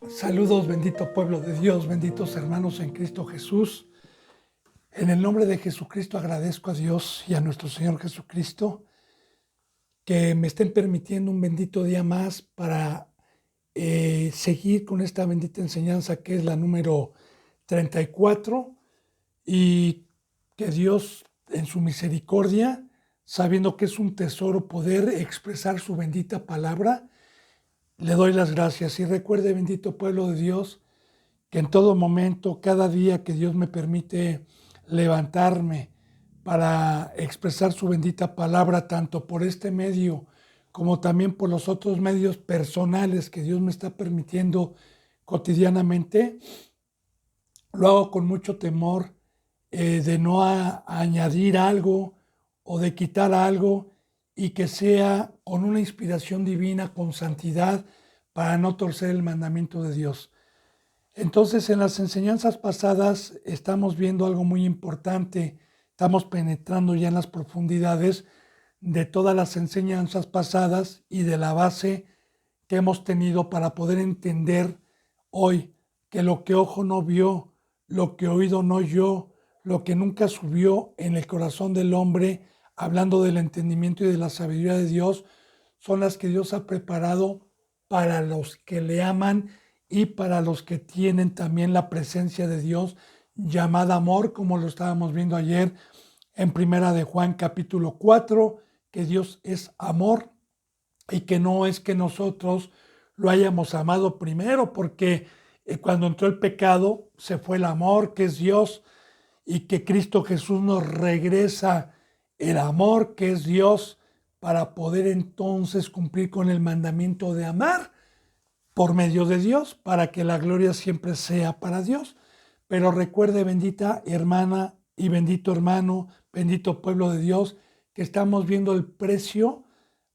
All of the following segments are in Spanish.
Saludos, bendito pueblo de Dios, benditos hermanos en Cristo Jesús. En el nombre de Jesucristo agradezco a Dios y a nuestro Señor Jesucristo que me estén permitiendo un bendito día más para seguir con esta bendita enseñanza que es la número 34 y que Dios en su misericordia, sabiendo que es un tesoro poder expresar su bendita palabra, le doy las gracias. Y recuerde, bendito pueblo de Dios, que en todo momento, cada día que Dios me permite levantarme para expresar su bendita palabra, tanto por este medio como también por los otros medios personales que Dios me está permitiendo cotidianamente, lo hago con mucho temor de no añadir algo o de quitar algo y que sea con una inspiración divina, con santidad, para no torcer el mandamiento de Dios. Entonces, en las enseñanzas pasadas estamos viendo algo muy importante, estamos penetrando ya en las profundidades de todas las enseñanzas pasadas y de la base que hemos tenido para poder entender hoy que lo que ojo no vio, lo que oído no oyó, lo que nunca subió en el corazón del hombre, hablando del entendimiento y de la sabiduría de Dios, son las que Dios ha preparado para los que le aman y para los que tienen también la presencia de Dios llamada amor, como lo estábamos viendo ayer en Primera de Juan capítulo 4, que Dios es amor y que no es que nosotros lo hayamos amado primero, porque cuando entró el pecado se fue el amor, que es Dios, y que Cristo Jesús nos regresa el amor, que es Dios, para poder entonces cumplir con el mandamiento de amar por medio de Dios, para que la gloria siempre sea para Dios. Pero recuerde, bendita hermana y bendito hermano, bendito pueblo de Dios, que estamos viendo el precio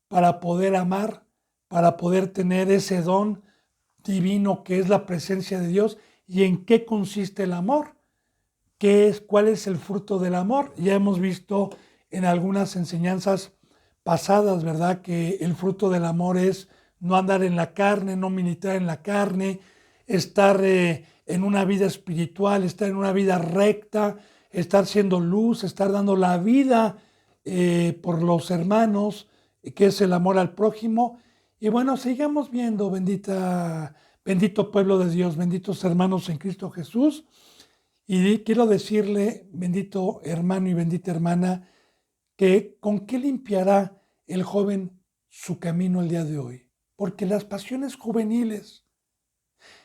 para poder amar, para poder tener ese don divino que es la presencia de Dios. ¿Y en qué consiste el amor? ¿Qué es, cuál es el fruto del amor? Ya hemos visto en algunas enseñanzas pasadas, ¿verdad? Que el fruto del amor es no andar en la carne, no militar en la carne, estar en una vida espiritual, estar en una vida recta, estar siendo luz, estar dando la vida por los hermanos, que es el amor al prójimo. Y bueno, sigamos viendo, bendito pueblo de Dios, benditos hermanos en Cristo Jesús. Y quiero decirle, bendito hermano y bendita hermana, que con qué limpiará el joven su camino el día de hoy. Porque las pasiones juveniles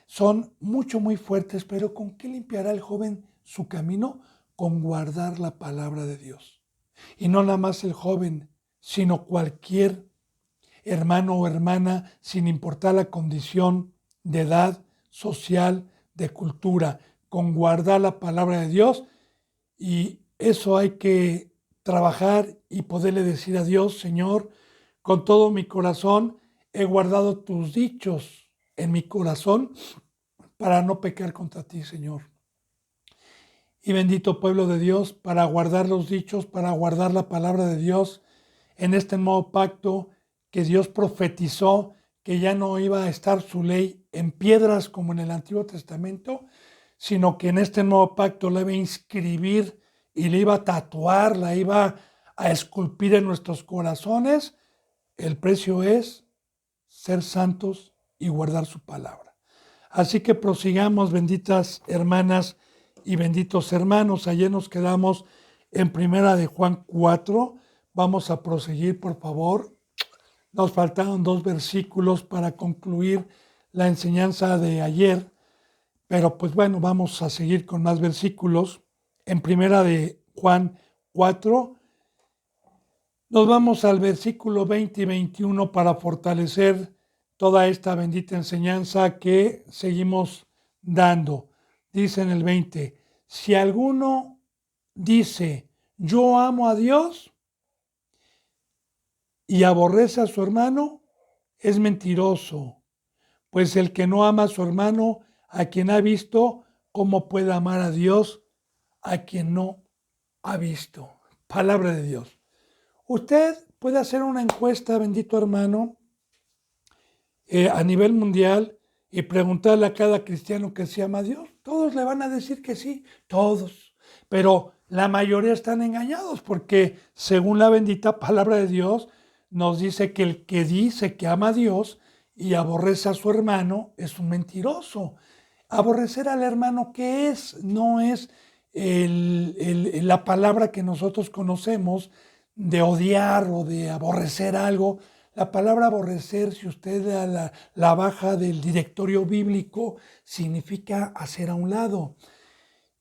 son muy fuertes, pero ¿con qué limpiará el joven su camino? Con guardar la palabra de Dios. Y no nada más el joven, sino cualquier hermano o hermana, sin importar la condición de edad, social, de cultura, con guardar la palabra de Dios. Y eso hay que trabajar y poderle decir a Dios: Señor, con todo mi corazón he guardado tus dichos en mi corazón para no pecar contra ti, Señor. Y bendito pueblo de Dios, para guardar los dichos, para guardar la palabra de Dios en este nuevo pacto que Dios profetizó, que ya no iba a estar su ley en piedras como en el Antiguo Testamento, sino que en este nuevo pacto la iba a inscribir y la iba a tatuar, la iba a esculpir en nuestros corazones. El precio es ser santos y guardar su palabra. Así que prosigamos, benditas hermanas y benditos hermanos. Ayer nos quedamos en Primera de Juan 4. Vamos a proseguir, por favor. Nos faltaron 2 versículos para concluir la enseñanza de ayer, pero pues bueno, vamos a seguir con más versículos. En Primera de Juan 4, nos vamos al versículo 20 y 21 para fortalecer toda esta bendita enseñanza que seguimos dando. Dice en el 20, si alguno dice, yo amo a Dios y aborrece a su hermano, es mentiroso, pues el que no ama a su hermano, a quien ha visto, ¿cómo puede amar a Dios a quien no ha visto? Palabra de Dios. Usted puede hacer una encuesta, bendito hermano, a nivel mundial y preguntarle a cada cristiano que se ama a Dios, todos le van a decir que sí, todos. Pero la mayoría están engañados porque según la bendita palabra de Dios nos dice que el que dice que ama a Dios y aborrece a su hermano es un mentiroso. Aborrecer al hermano, ¿qué es? No es la palabra que nosotros conocemos de odiar o de aborrecer algo. La palabra aborrecer, si usted la baja del directorio bíblico, significa hacer a un lado.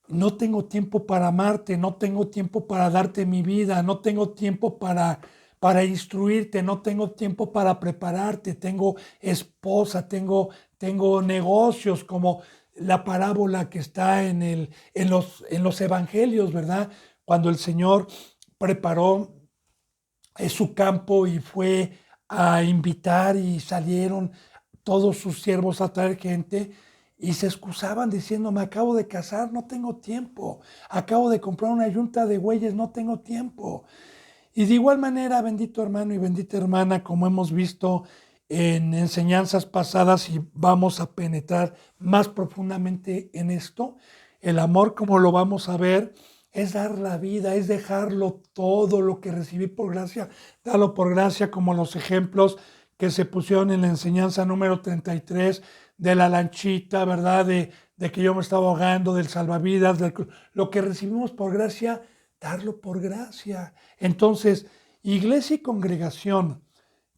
No tengo tiempo para amarte, no tengo tiempo para darte mi vida, no tengo tiempo para instruirte, no tengo tiempo para prepararte, tengo esposa, tengo negocios, como la parábola que está en los evangelios, ¿verdad? Cuando el Señor preparó su campo y fue a invitar y salieron todos sus siervos a traer gente y se excusaban diciendo, me acabo de casar, no tengo tiempo, acabo de comprar una yunta de bueyes, no tengo tiempo. Y de igual manera, bendito hermano y bendita hermana, como hemos visto en enseñanzas pasadas y vamos a penetrar más profundamente en esto, el amor, como lo vamos a ver, es dar la vida, es dejarlo todo lo que recibí por gracia, darlo por gracia, como los ejemplos que se pusieron en la enseñanza número 33 de la lanchita, ¿verdad? De que yo me estaba ahogando, del salvavidas, lo que recibimos por gracia, darlo por gracia. Entonces, iglesia y congregación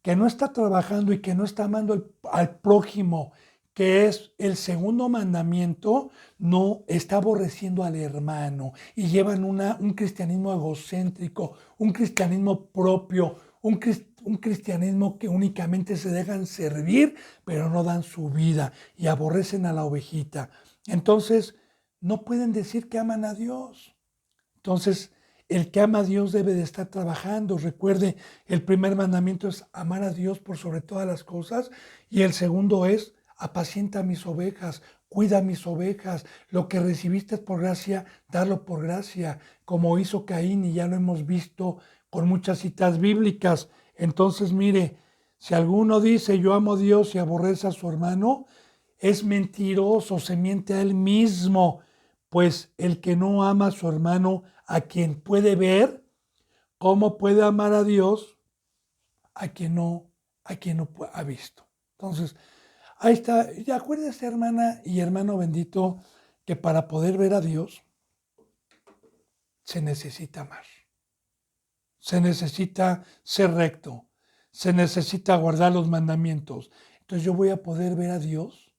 que no está trabajando y que no está amando al prójimo, que es el segundo mandamiento, no está aborreciendo al hermano y llevan un cristianismo egocéntrico, un cristianismo propio, un cristianismo que únicamente se dejan servir, pero no dan su vida y aborrecen a la ovejita. Entonces, no pueden decir que aman a Dios. Entonces, el que ama a Dios debe de estar trabajando. Recuerde, el primer mandamiento es amar a Dios por sobre todas las cosas y el segundo es apacienta mis ovejas, cuida mis ovejas. Lo que recibiste por gracia, darlo por gracia, como hizo Caín y ya lo hemos visto con muchas citas bíblicas. Entonces, mire, si alguno dice yo amo a Dios y aborrece a su hermano, es mentiroso, se miente a él mismo, pues el que no ama a su hermano, a quien puede ver, ¿cómo puede amar a Dios a quien no ha visto? Entonces, ahí está. Y acuérdese, hermana y hermano bendito, que para poder ver a Dios se necesita amar. Se necesita ser recto. Se necesita guardar los mandamientos. Entonces yo voy a poder ver a Dios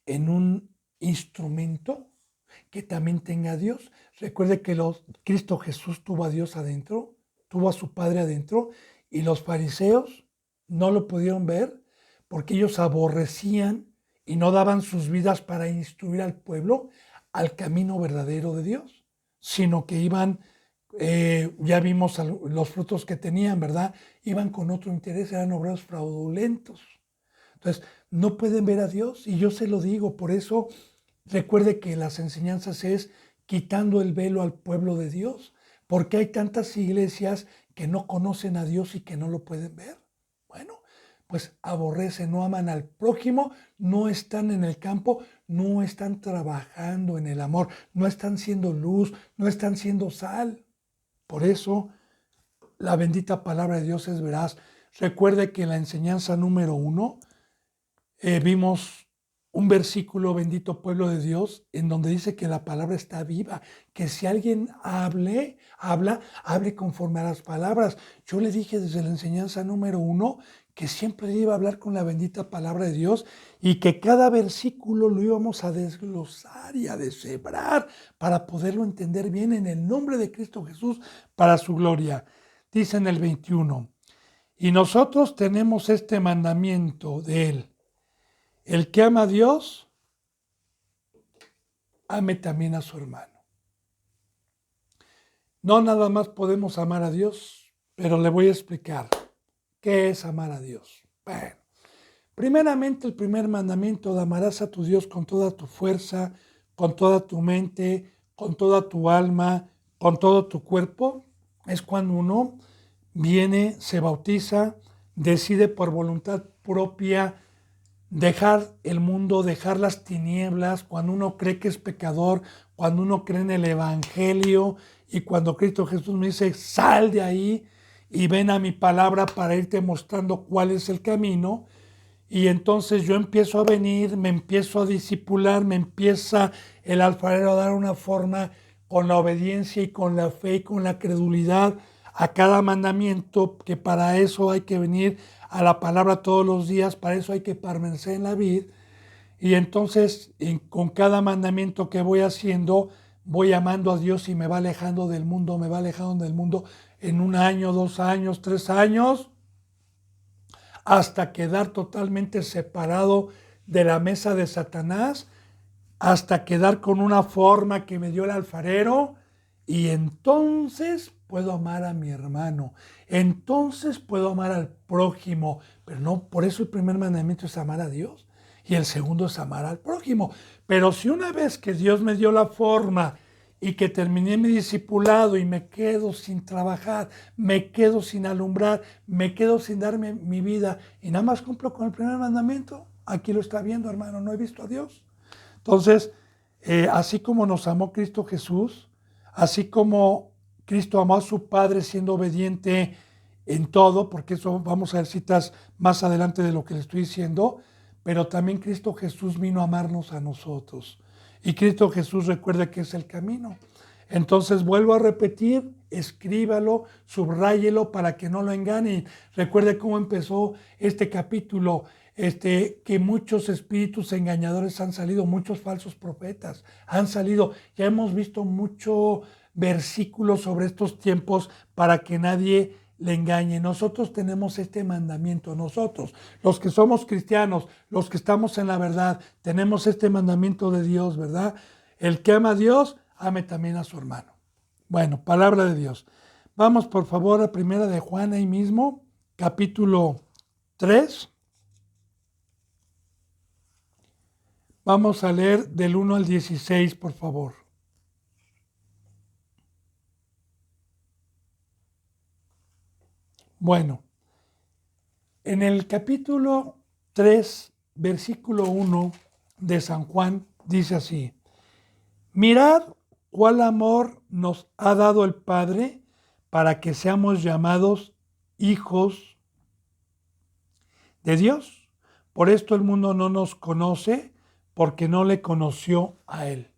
en un instrumento que también tenga a Dios. Recuerde que Cristo Jesús tuvo a Dios adentro, tuvo a su Padre adentro, y los fariseos no lo pudieron ver porque ellos aborrecían y no daban sus vidas para instruir al pueblo al camino verdadero de Dios, sino que iban, ya vimos los frutos que tenían, ¿verdad? Iban con otro interés, eran obreros fraudulentos. Entonces, no pueden ver a Dios y yo se lo digo, por eso recuerde que las enseñanzas es quitando el velo al pueblo de Dios, porque hay tantas iglesias que no conocen a Dios y que no lo pueden ver. Bueno, pues aborrecen, no aman al prójimo, no están en el campo, no están trabajando en el amor, no están siendo luz, no están siendo sal. Por eso la bendita palabra de Dios es veraz. Recuerde que en la enseñanza número 1 vimos un versículo, bendito pueblo de Dios, en donde dice que la palabra está viva, que si alguien hable conforme a las palabras. Yo le dije desde la enseñanza número 1 que siempre iba a hablar con la bendita palabra de Dios y que cada versículo lo íbamos a desglosar y a deshebrar para poderlo entender bien en el nombre de Cristo Jesús para su gloria. Dice en el 21, y nosotros tenemos este mandamiento de Él. El que ama a Dios, ame también a su hermano. No nada más podemos amar a Dios, pero le voy a explicar qué es amar a Dios. Bueno, primeramente el primer mandamiento de amarás a tu Dios con toda tu fuerza, con toda tu mente, con toda tu alma, con todo tu cuerpo, es cuando uno viene, se bautiza, decide por voluntad propia dejar el mundo, dejar las tinieblas, cuando uno cree que es pecador, cuando uno cree en el Evangelio y cuando Cristo Jesús me dice, sal de ahí y ven a mi palabra para irte mostrando cuál es el camino. Y entonces yo empiezo a venir, me empiezo a discipular, me empieza el alfarero a dar una forma con la obediencia y con la fe y con la credulidad a cada mandamiento, que para eso hay que venir a la palabra todos los días, para eso hay que permanecer en la vid. Y entonces con cada mandamiento que voy haciendo, voy amando a Dios y me va alejando del mundo, me va alejando del mundo en 1 año, 2 años, 3 años, hasta quedar totalmente separado de la mesa de Satanás, hasta quedar con una forma que me dio el alfarero, y entonces puedo amar a mi hermano, entonces puedo amar al prójimo, pero no, por eso el primer mandamiento es amar a Dios y el segundo es amar al prójimo. Pero si una vez que Dios me dio la forma y que terminé mi discipulado y me quedo sin trabajar, me quedo sin alumbrar, me quedo sin darme mi vida y nada más cumplo con el primer mandamiento, aquí lo está viendo, hermano, no he visto a Dios. Entonces, así como nos amó Cristo Jesús, así como Cristo amó a su Padre siendo obediente en todo, porque eso vamos a ver citas más adelante de lo que le estoy diciendo, pero también Cristo Jesús vino a amarnos a nosotros. Y Cristo Jesús recuerda que es el camino. Entonces vuelvo a repetir, escríbalo, subráyelo para que no lo engañen. Recuerde cómo empezó este capítulo, que muchos espíritus engañadores han salido, muchos falsos profetas han salido. Ya hemos visto mucho versículos sobre estos tiempos para que nadie le engañe. Nosotros tenemos este mandamiento, nosotros, los que somos cristianos, los que estamos en la verdad, tenemos este mandamiento de Dios, ¿verdad? El que ama a Dios, ame también a su hermano. Bueno, palabra de Dios. Vamos por favor a Primera de Juan ahí mismo, capítulo 3. Vamos a leer del 1 al 16, por favor. Bueno, en el capítulo 3, versículo 1 de San Juan, dice así: mirad cuál amor nos ha dado el Padre para que seamos llamados hijos de Dios. Por esto el mundo no nos conoce, porque no le conoció a Él.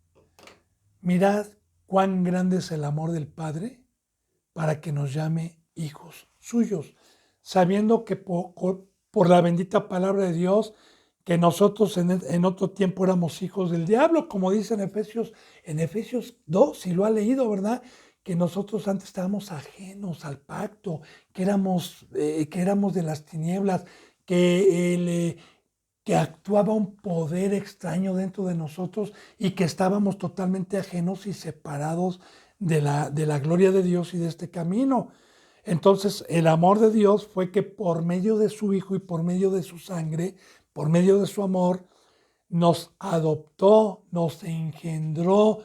Mirad cuán grande es el amor del Padre para que nos llame hijos suyos, sabiendo que por la bendita palabra de Dios, que nosotros en otro tiempo éramos hijos del diablo, como dice en Efesios 2, si lo ha leído, ¿verdad? Que nosotros antes estábamos ajenos al pacto, que éramos de las tinieblas, que actuaba un poder extraño dentro de nosotros y que estábamos totalmente ajenos y separados de la gloria de Dios y de este camino. Entonces, el amor de Dios fue que por medio de su Hijo y por medio de su sangre, por medio de su amor, nos adoptó, nos engendró,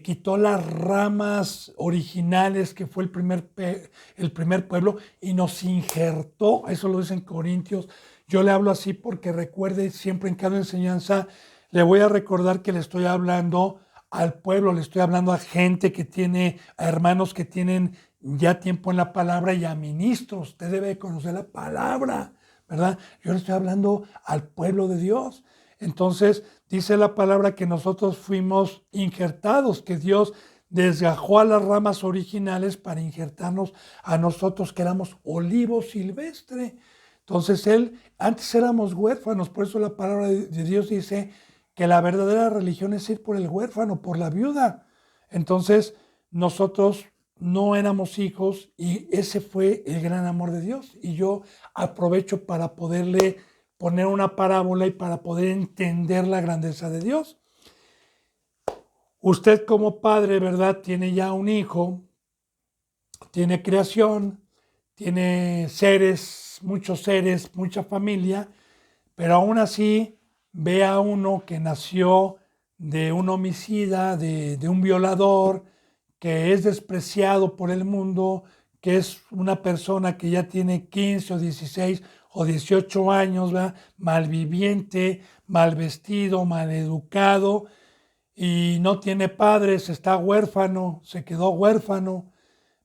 quitó las ramas originales que fue el primer pueblo y nos injertó. Eso lo dice en Corintios. Yo le hablo así porque recuerde, siempre en cada enseñanza le voy a recordar que le estoy hablando al pueblo, le estoy hablando a gente que tiene, a hermanos que tienen ya tiempo en la palabra y a ministros. Usted debe conocer la palabra, ¿verdad? Yo le estoy hablando al pueblo de Dios. Entonces dice la palabra que nosotros fuimos injertados, que Dios desgajó a las ramas originales para injertarnos a nosotros que éramos olivo silvestre. Entonces antes éramos huérfanos, por eso la palabra de Dios dice que la verdadera religión es ir por el huérfano, por la viuda. Entonces nosotros no éramos hijos y ese fue el gran amor de Dios. Y yo aprovecho para poderle poner una parábola y para poder entender la grandeza de Dios. Usted como padre, ¿verdad? Tiene ya un hijo, tiene creación, tiene seres, mucha familia, pero aún así ve a uno que nació de un homicida, de un violador, que es despreciado por el mundo, que es una persona que ya tiene 15 o 16 o 18 años, ¿verdad? Malviviente, mal vestido, mal educado y no tiene padres, está huérfano, se quedó huérfano,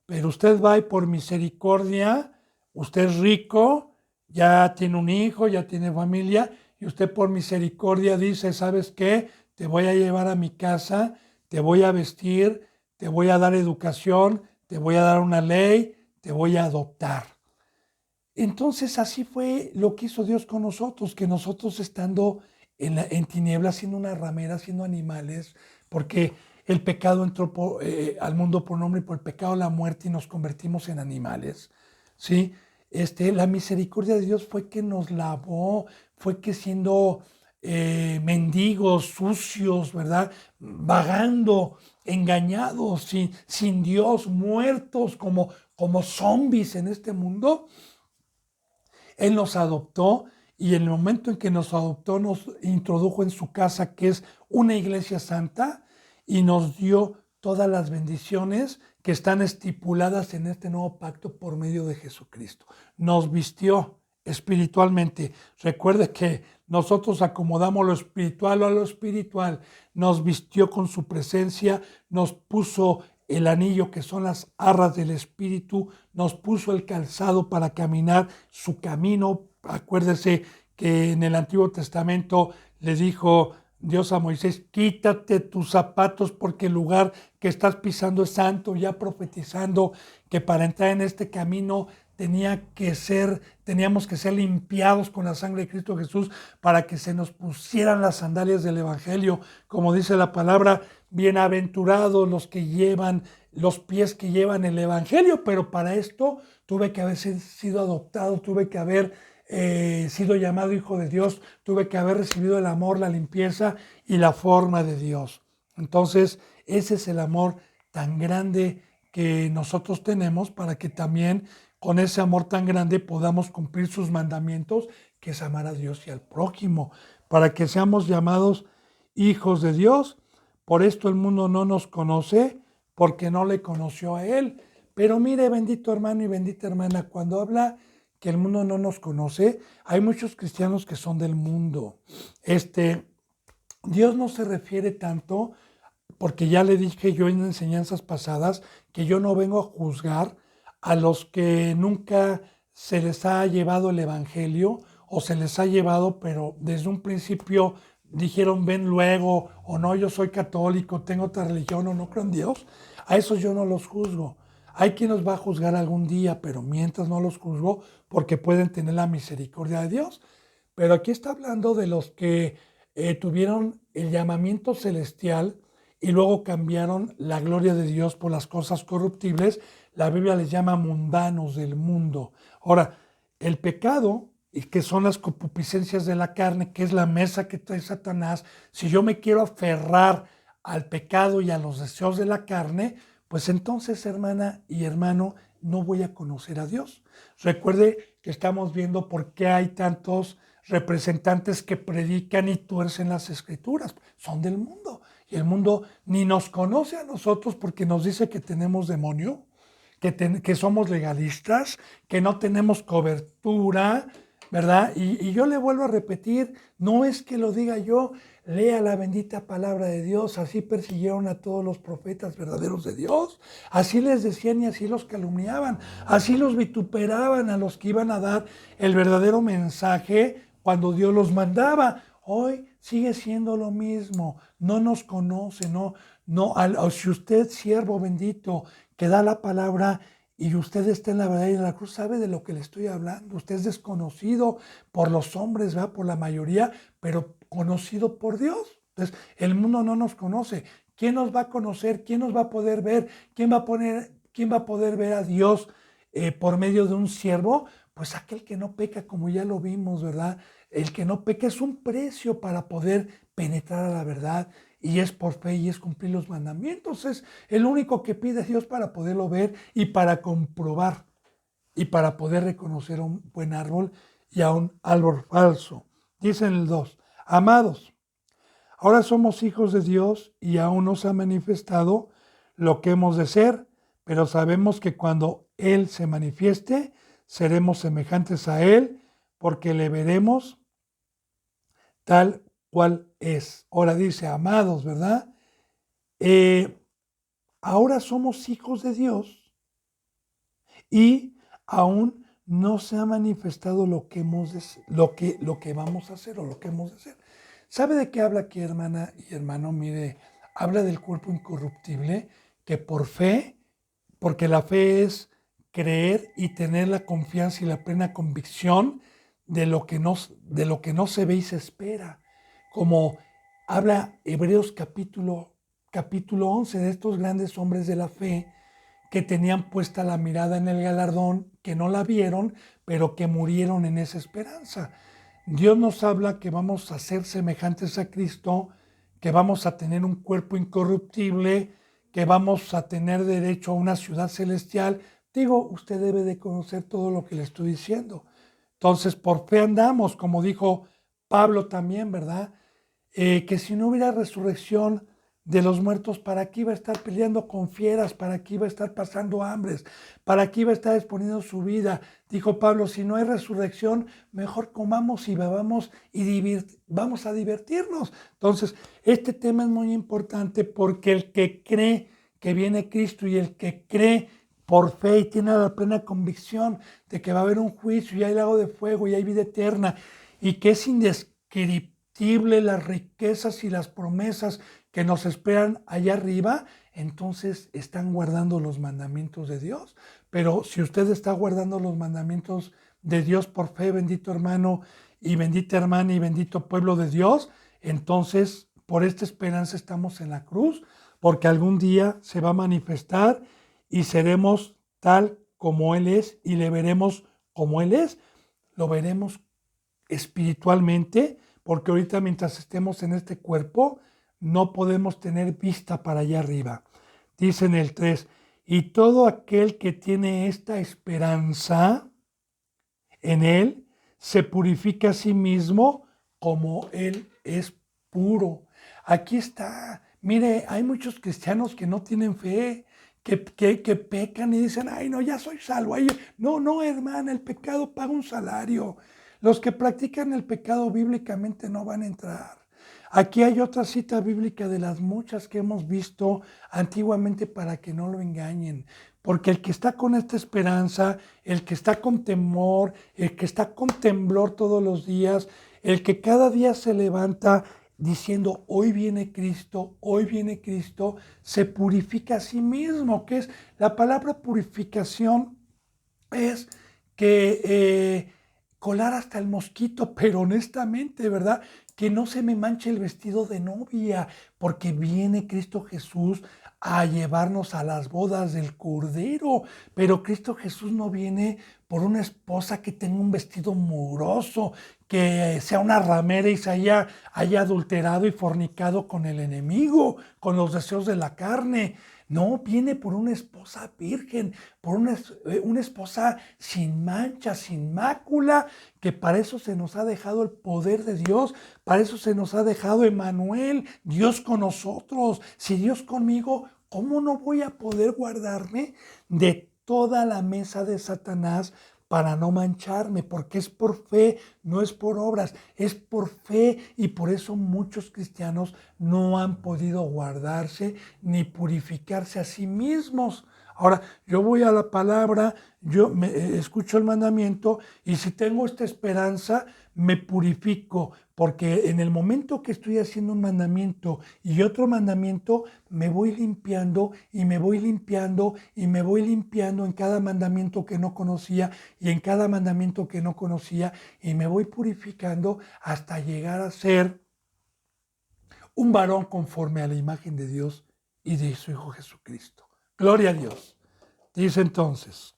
pero usted va y por misericordia, usted es rico, ya tiene un hijo, ya tiene familia, y usted por misericordia dice, ¿sabes qué? Te voy a llevar a mi casa, te voy a vestir, te voy a dar educación, te voy a dar una ley, te voy a adoptar. Entonces así fue lo que hizo Dios con nosotros, que nosotros estando en tinieblas, siendo una ramera, siendo animales, porque el pecado entró al mundo por un hombre y por el pecado la muerte y nos convertimos en animales, ¿sí? La misericordia de Dios fue que nos lavó, fue que siendo mendigos, sucios, ¿verdad? Vagando, engañados, sin Dios, muertos como zombies en este mundo, él nos adoptó y en el momento en que nos adoptó nos introdujo en su casa, que es una iglesia santa, y nos dio todas las bendiciones que están estipuladas en este nuevo pacto por medio de Jesucristo. Nos vistió espiritualmente. Recuerde que nosotros acomodamos lo espiritual a lo espiritual. Nos vistió con su presencia, nos puso el anillo que son las arras del Espíritu, nos puso el calzado para caminar su camino. Acuérdese que en el Antiguo Testamento le dijo Dios a Moisés, quítate tus zapatos porque el lugar que estás pisando es santo, ya profetizando que para entrar en este camino teníamos que ser limpiados con la sangre de Cristo Jesús para que se nos pusieran las sandalias del Evangelio, como dice la palabra, bienaventurados los pies que llevan el Evangelio, pero para esto tuve que haber sido adoptado, tuve que haber sido llamado hijo de Dios, tuve que haber recibido el amor, la limpieza y la forma de Dios. Entonces, ese es el amor tan grande que nosotros tenemos para que también con ese amor tan grande podamos cumplir sus mandamientos, que es amar a Dios y al prójimo, para que seamos llamados hijos de Dios. Por esto el mundo no nos conoce, porque no le conoció a Él. Pero mire, bendito hermano y bendita hermana, cuando habla que el mundo no nos conoce, hay muchos cristianos que son del mundo. Dios no se refiere tanto, porque ya le dije yo en enseñanzas pasadas, que yo no vengo a juzgar a los que nunca se les ha llevado el Evangelio o se les ha llevado, pero desde un principio dijeron ven luego, o no, yo soy católico, tengo otra religión o no creo en Dios. A esos yo no los juzgo. Hay quien nos va a juzgar algún día, pero mientras no los juzgo porque pueden tener la misericordia de Dios. Pero aquí está hablando de los que tuvieron el llamamiento celestial y luego cambiaron la gloria de Dios por las cosas corruptibles. La Biblia les llama mundanos del mundo. Ahora, el pecado, y que son las concupiscencias de la carne, que es la mesa que trae Satanás, si yo me quiero aferrar al pecado y a los deseos de la carne, pues entonces, hermana y hermano, no voy a conocer a Dios. Recuerde que estamos viendo por qué hay tantos representantes que predican y tuercen las escrituras. Son del mundo. Y el mundo ni nos conoce a nosotros porque nos dice que tenemos demonio, que somos legalistas, que no tenemos cobertura, ¿verdad? Y yo le vuelvo a repetir, no es que lo diga yo, lea la bendita palabra de Dios, así persiguieron a todos los profetas verdaderos de Dios, así les decían y así los calumniaban, así los vituperaban a los que iban a dar el verdadero mensaje cuando Dios los mandaba. Hoy sigue siendo lo mismo, no nos conoce, si usted, siervo bendito, que da la palabra y usted está en la verdad y en la cruz, sabe de lo que le estoy hablando. Usted es desconocido por los hombres, ¿verdad? Por la mayoría, pero conocido por Dios. Entonces, el mundo no nos conoce. ¿Quién nos va a conocer? ¿Quién nos va a poder ver? ¿Quién va a poder ver a Dios por medio de un siervo? Pues aquel que no peca, como ya lo vimos, ¿verdad? El que no peca es un precio para poder penetrar a la verdad, y es por fe y es cumplir los mandamientos. Es el único que pide Dios para poderlo ver y para comprobar y para poder reconocer a un buen árbol y a un árbol falso. Dice en el 2, amados, ahora somos hijos de Dios y aún nos ha manifestado lo que hemos de ser, pero sabemos que cuando Él se manifieste, seremos semejantes a Él, porque le veremos tal cual es. Ahora dice, amados, ¿verdad? Ahora somos hijos de Dios y aún no se ha manifestado lo que vamos a hacer o lo que hemos de hacer. ¿Sabe de qué habla aquí, hermana y hermano? Mire, habla del cuerpo incorruptible, que por fe, porque la fe es creer y tener la confianza y la plena convicción de lo que no se ve y se espera. Como habla Hebreos capítulo 11 de estos grandes hombres de la fe que tenían puesta la mirada en el galardón, que no la vieron, pero que murieron en esa esperanza. Dios nos habla que vamos a ser semejantes a Cristo, que vamos a tener un cuerpo incorruptible, que vamos a tener derecho a una ciudad celestial. Digo, usted debe de conocer todo lo que le estoy diciendo. Entonces, por fe andamos, como dijo Pablo también, ¿verdad? Que si no hubiera resurrección de los muertos, ¿para qué iba a estar peleando con fieras? ¿Para qué iba a estar pasando hambres? ¿Para qué iba a estar exponiendo su vida? Dijo Pablo, si no hay resurrección, mejor comamos y bebamos y vamos a divertirnos. Entonces, este tema es muy importante porque el que cree que viene Cristo y el que cree por fe y tiene la plena convicción de que va a haber un juicio y hay lago de fuego y hay vida eterna y que es indescriptible las riquezas y las promesas que nos esperan allá arriba, entonces están guardando los mandamientos de Dios. Pero si usted está guardando los mandamientos de Dios por fe, bendito hermano y bendita hermana y bendito pueblo de Dios, entonces por esta esperanza estamos en la cruz, porque algún día se va a manifestar y seremos tal como Él es y le veremos como Él es. Lo veremos espiritualmente, porque ahorita mientras estemos en este cuerpo, no podemos tener vista para allá arriba. Dice en el 3, y todo aquel que tiene esta esperanza en Él, se purifica a sí mismo como Él es puro. Aquí está. Mire, hay muchos cristianos que no tienen fe, que pecan y dicen, ay, no, ya soy salvo. Ay, no, hermana, el pecado paga un salario. Los que practican el pecado bíblicamente no van a entrar. Aquí hay otra cita bíblica de las muchas que hemos visto antiguamente para que no lo engañen. Porque el que está con esta esperanza, el que está con temor, el que está con temblor todos los días, el que cada día se levanta diciendo, hoy viene Cristo, se purifica a sí mismo, que es la palabra purificación, es que colar hasta el mosquito, pero honestamente, ¿verdad? Que no se me manche el vestido de novia, porque viene Cristo Jesús a llevarnos a las bodas del Cordero, pero Cristo Jesús no viene por una esposa que tenga un vestido mugroso, que sea una ramera y se haya adulterado y fornicado con el enemigo, con los deseos de la carne. No, viene por una esposa virgen, por una esposa sin mancha, sin mácula, que para eso se nos ha dejado el poder de Dios, para eso se nos ha dejado Emmanuel, Dios con nosotros. Si Dios conmigo, ¿cómo no voy a poder guardarme de toda la mesa de Satanás para no mancharme? Porque es por fe, no es por obras, es por fe, y por eso muchos cristianos no han podido guardarse ni purificarse a sí mismos. Ahora, yo voy a la palabra, escucho el mandamiento, y si tengo esta esperanza, me purifico, porque en el momento que estoy haciendo un mandamiento y otro mandamiento, me voy limpiando y me voy limpiando y me voy limpiando en cada mandamiento que no conocía y en cada mandamiento que no conocía, y me voy purificando hasta llegar a ser un varón conforme a la imagen de Dios y de su Hijo Jesucristo. Gloria a Dios. Dice entonces,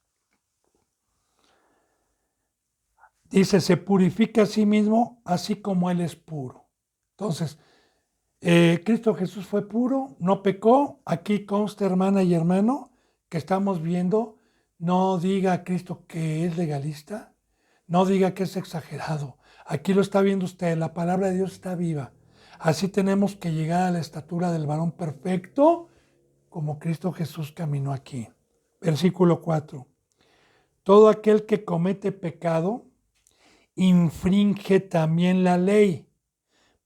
se purifica a sí mismo así como Él es puro. Entonces, Cristo Jesús fue puro, no pecó. Aquí consta, hermana y hermano, que estamos viendo, no diga a Cristo que es legalista, no diga que es exagerado. Aquí lo está viendo usted, la palabra de Dios está viva. Así tenemos que llegar a la estatura del varón perfecto, como Cristo Jesús caminó aquí. Versículo 4. Todo aquel que comete pecado infringe también la ley,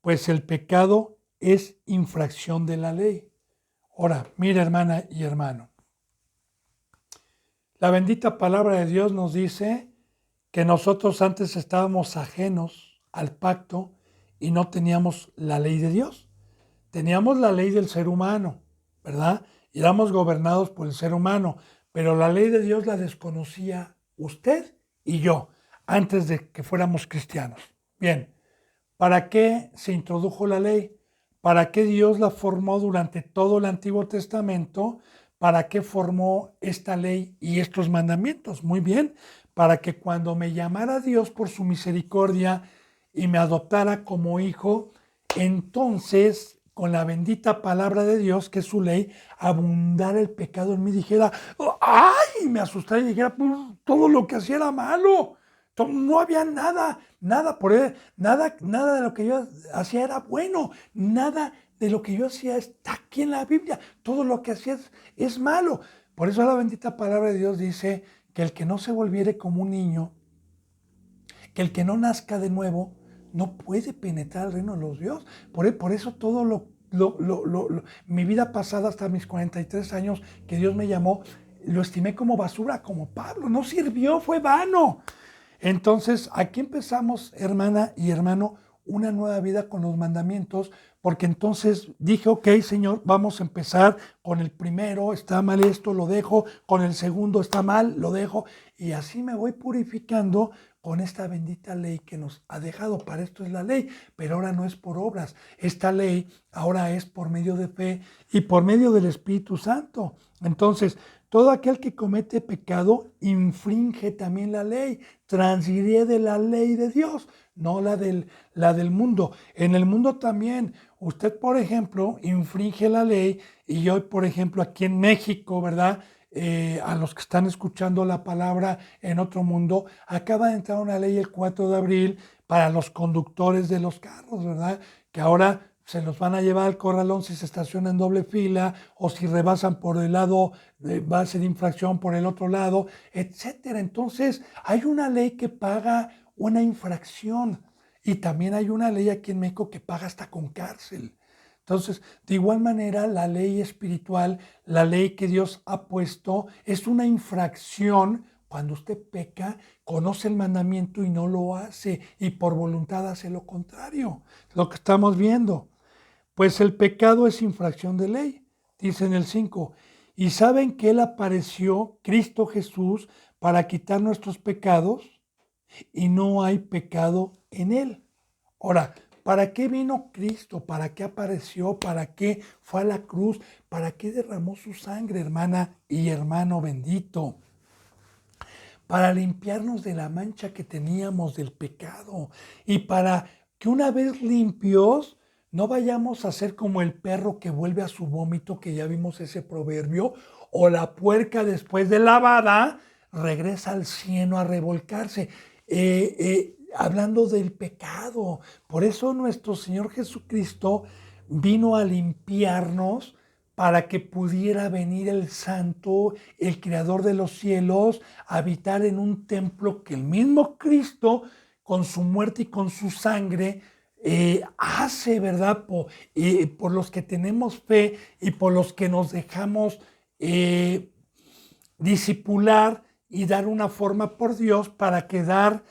pues el pecado es infracción de la ley. Ahora, mira, hermana y hermano, la bendita palabra de Dios nos dice que nosotros antes estábamos ajenos al pacto y no teníamos la ley de Dios. Teníamos la ley del ser humano, ¿verdad? Y éramos gobernados por el ser humano, pero la ley de Dios la desconocía usted y yo antes de que fuéramos cristianos. Bien, ¿para qué se introdujo la ley? ¿Para qué Dios la formó durante todo el Antiguo Testamento? ¿Para qué formó esta ley y estos mandamientos? Muy bien, para que cuando me llamara Dios por su misericordia y me adoptara como hijo, entonces con la bendita palabra de Dios, que es su ley, abundara el pecado en mí, dijera, ¡ay! Me asustara y dijera, pues, todo lo que hacía era malo. No había nada por él, nada de lo que yo hacía era bueno, nada de lo que yo hacía está aquí en la Biblia, todo lo que hacía es malo. Por eso la bendita palabra de Dios dice que el que no se volviere como un niño, que el que no nazca de nuevo, no puede penetrar el reino de los Dios. Por eso todo mi vida pasada hasta mis 43 años que Dios me llamó, lo estimé como basura, como Pablo, no sirvió, fue vano. Entonces, aquí empezamos, hermana y hermano, una nueva vida con los mandamientos, porque entonces dije, ok, Señor, vamos a empezar con el primero, está mal esto, lo dejo, con el segundo está mal, lo dejo, y así me voy purificando con esta bendita ley que nos ha dejado. Para esto es la ley, pero ahora no es por obras. Esta ley ahora es por medio de fe y por medio del Espíritu Santo. Entonces, todo aquel que comete pecado infringe también la ley, transgrede la ley de Dios, no la del mundo. En el mundo también, usted, por ejemplo, infringe la ley y hoy, por ejemplo, aquí en México, ¿verdad? A los que están escuchando la palabra en otro mundo, acaba de entrar una ley el 4 de abril para los conductores de los carros, ¿verdad? Que ahora se los van a llevar al corralón si se estaciona en doble fila o si rebasan por el lado, va a ser infracción por el otro lado, etcétera. Entonces, hay una ley que paga una infracción y también hay una ley aquí en México que paga hasta con cárcel. Entonces, de igual manera, la ley espiritual, la ley que Dios ha puesto, es una infracción cuando usted peca, conoce el mandamiento y no lo hace, y por voluntad hace lo contrario, lo que estamos viendo. Pues el pecado es infracción de ley, dice en el 5. Y saben que Él apareció, Cristo Jesús, para quitar nuestros pecados, y no hay pecado en Él. Ahora, ¿para qué vino Cristo? ¿Para qué apareció? ¿Para qué fue a la cruz? ¿Para qué derramó su sangre, hermana y hermano bendito? Para limpiarnos de la mancha que teníamos del pecado y para que una vez limpios no vayamos a ser como el perro que vuelve a su vómito, que ya vimos ese proverbio, o la puerca después de lavada regresa al cieno a revolcarse. Hablando del pecado, por eso nuestro Señor Jesucristo vino a limpiarnos para que pudiera venir el Santo, el Creador de los cielos, a habitar en un templo que el mismo Cristo, con su muerte y con su sangre, hace, ¿verdad? Por los que tenemos fe y por los que nos dejamos discipular y dar una forma por Dios para quedar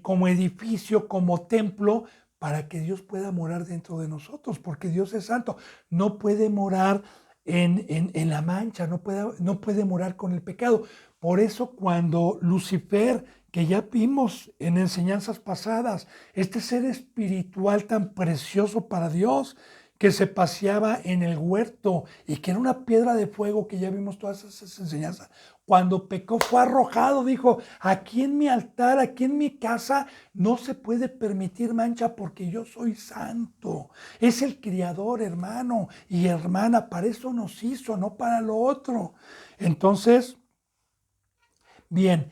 como edificio, como templo, para que Dios pueda morar dentro de nosotros, porque Dios es santo, no puede morar en la mancha, no puede morar con el pecado. Por eso cuando Lucifer, que ya vimos en enseñanzas pasadas, este ser espiritual tan precioso para Dios, que se paseaba en el huerto y que era una piedra de fuego, que ya vimos todas esas enseñanzas, cuando pecó fue arrojado, dijo, aquí en mi altar, aquí en mi casa, no se puede permitir mancha porque yo soy santo. Es el Criador, hermano y hermana, para eso nos hizo, no para lo otro. Entonces, bien,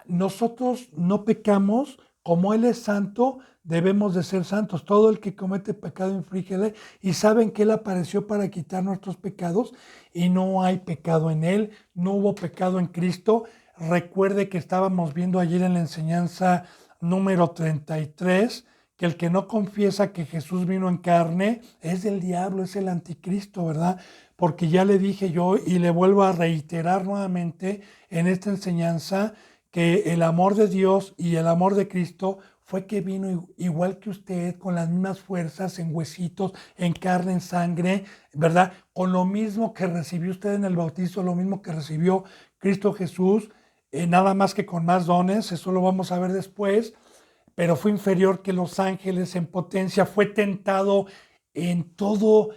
nosotros no pecamos, como Él es santo, debemos de ser santos. Todo el que comete pecado infringe ley, y saben que Él apareció para quitar nuestros pecados y no hay pecado en Él, no hubo pecado en Cristo. Recuerde que estábamos viendo ayer en la enseñanza número 33, que el que no confiesa que Jesús vino en carne es del diablo, es el anticristo, ¿verdad? Porque ya le dije yo y le vuelvo a reiterar nuevamente en esta enseñanza que el amor de Dios y el amor de Cristo fue que vino igual que usted, con las mismas fuerzas, en huesitos, en carne, en sangre, ¿verdad? Con lo mismo que recibió usted en el bautizo, lo mismo que recibió Cristo Jesús, nada más que con más dones, eso lo vamos a ver después, pero fue inferior que los ángeles en potencia, fue tentado en todo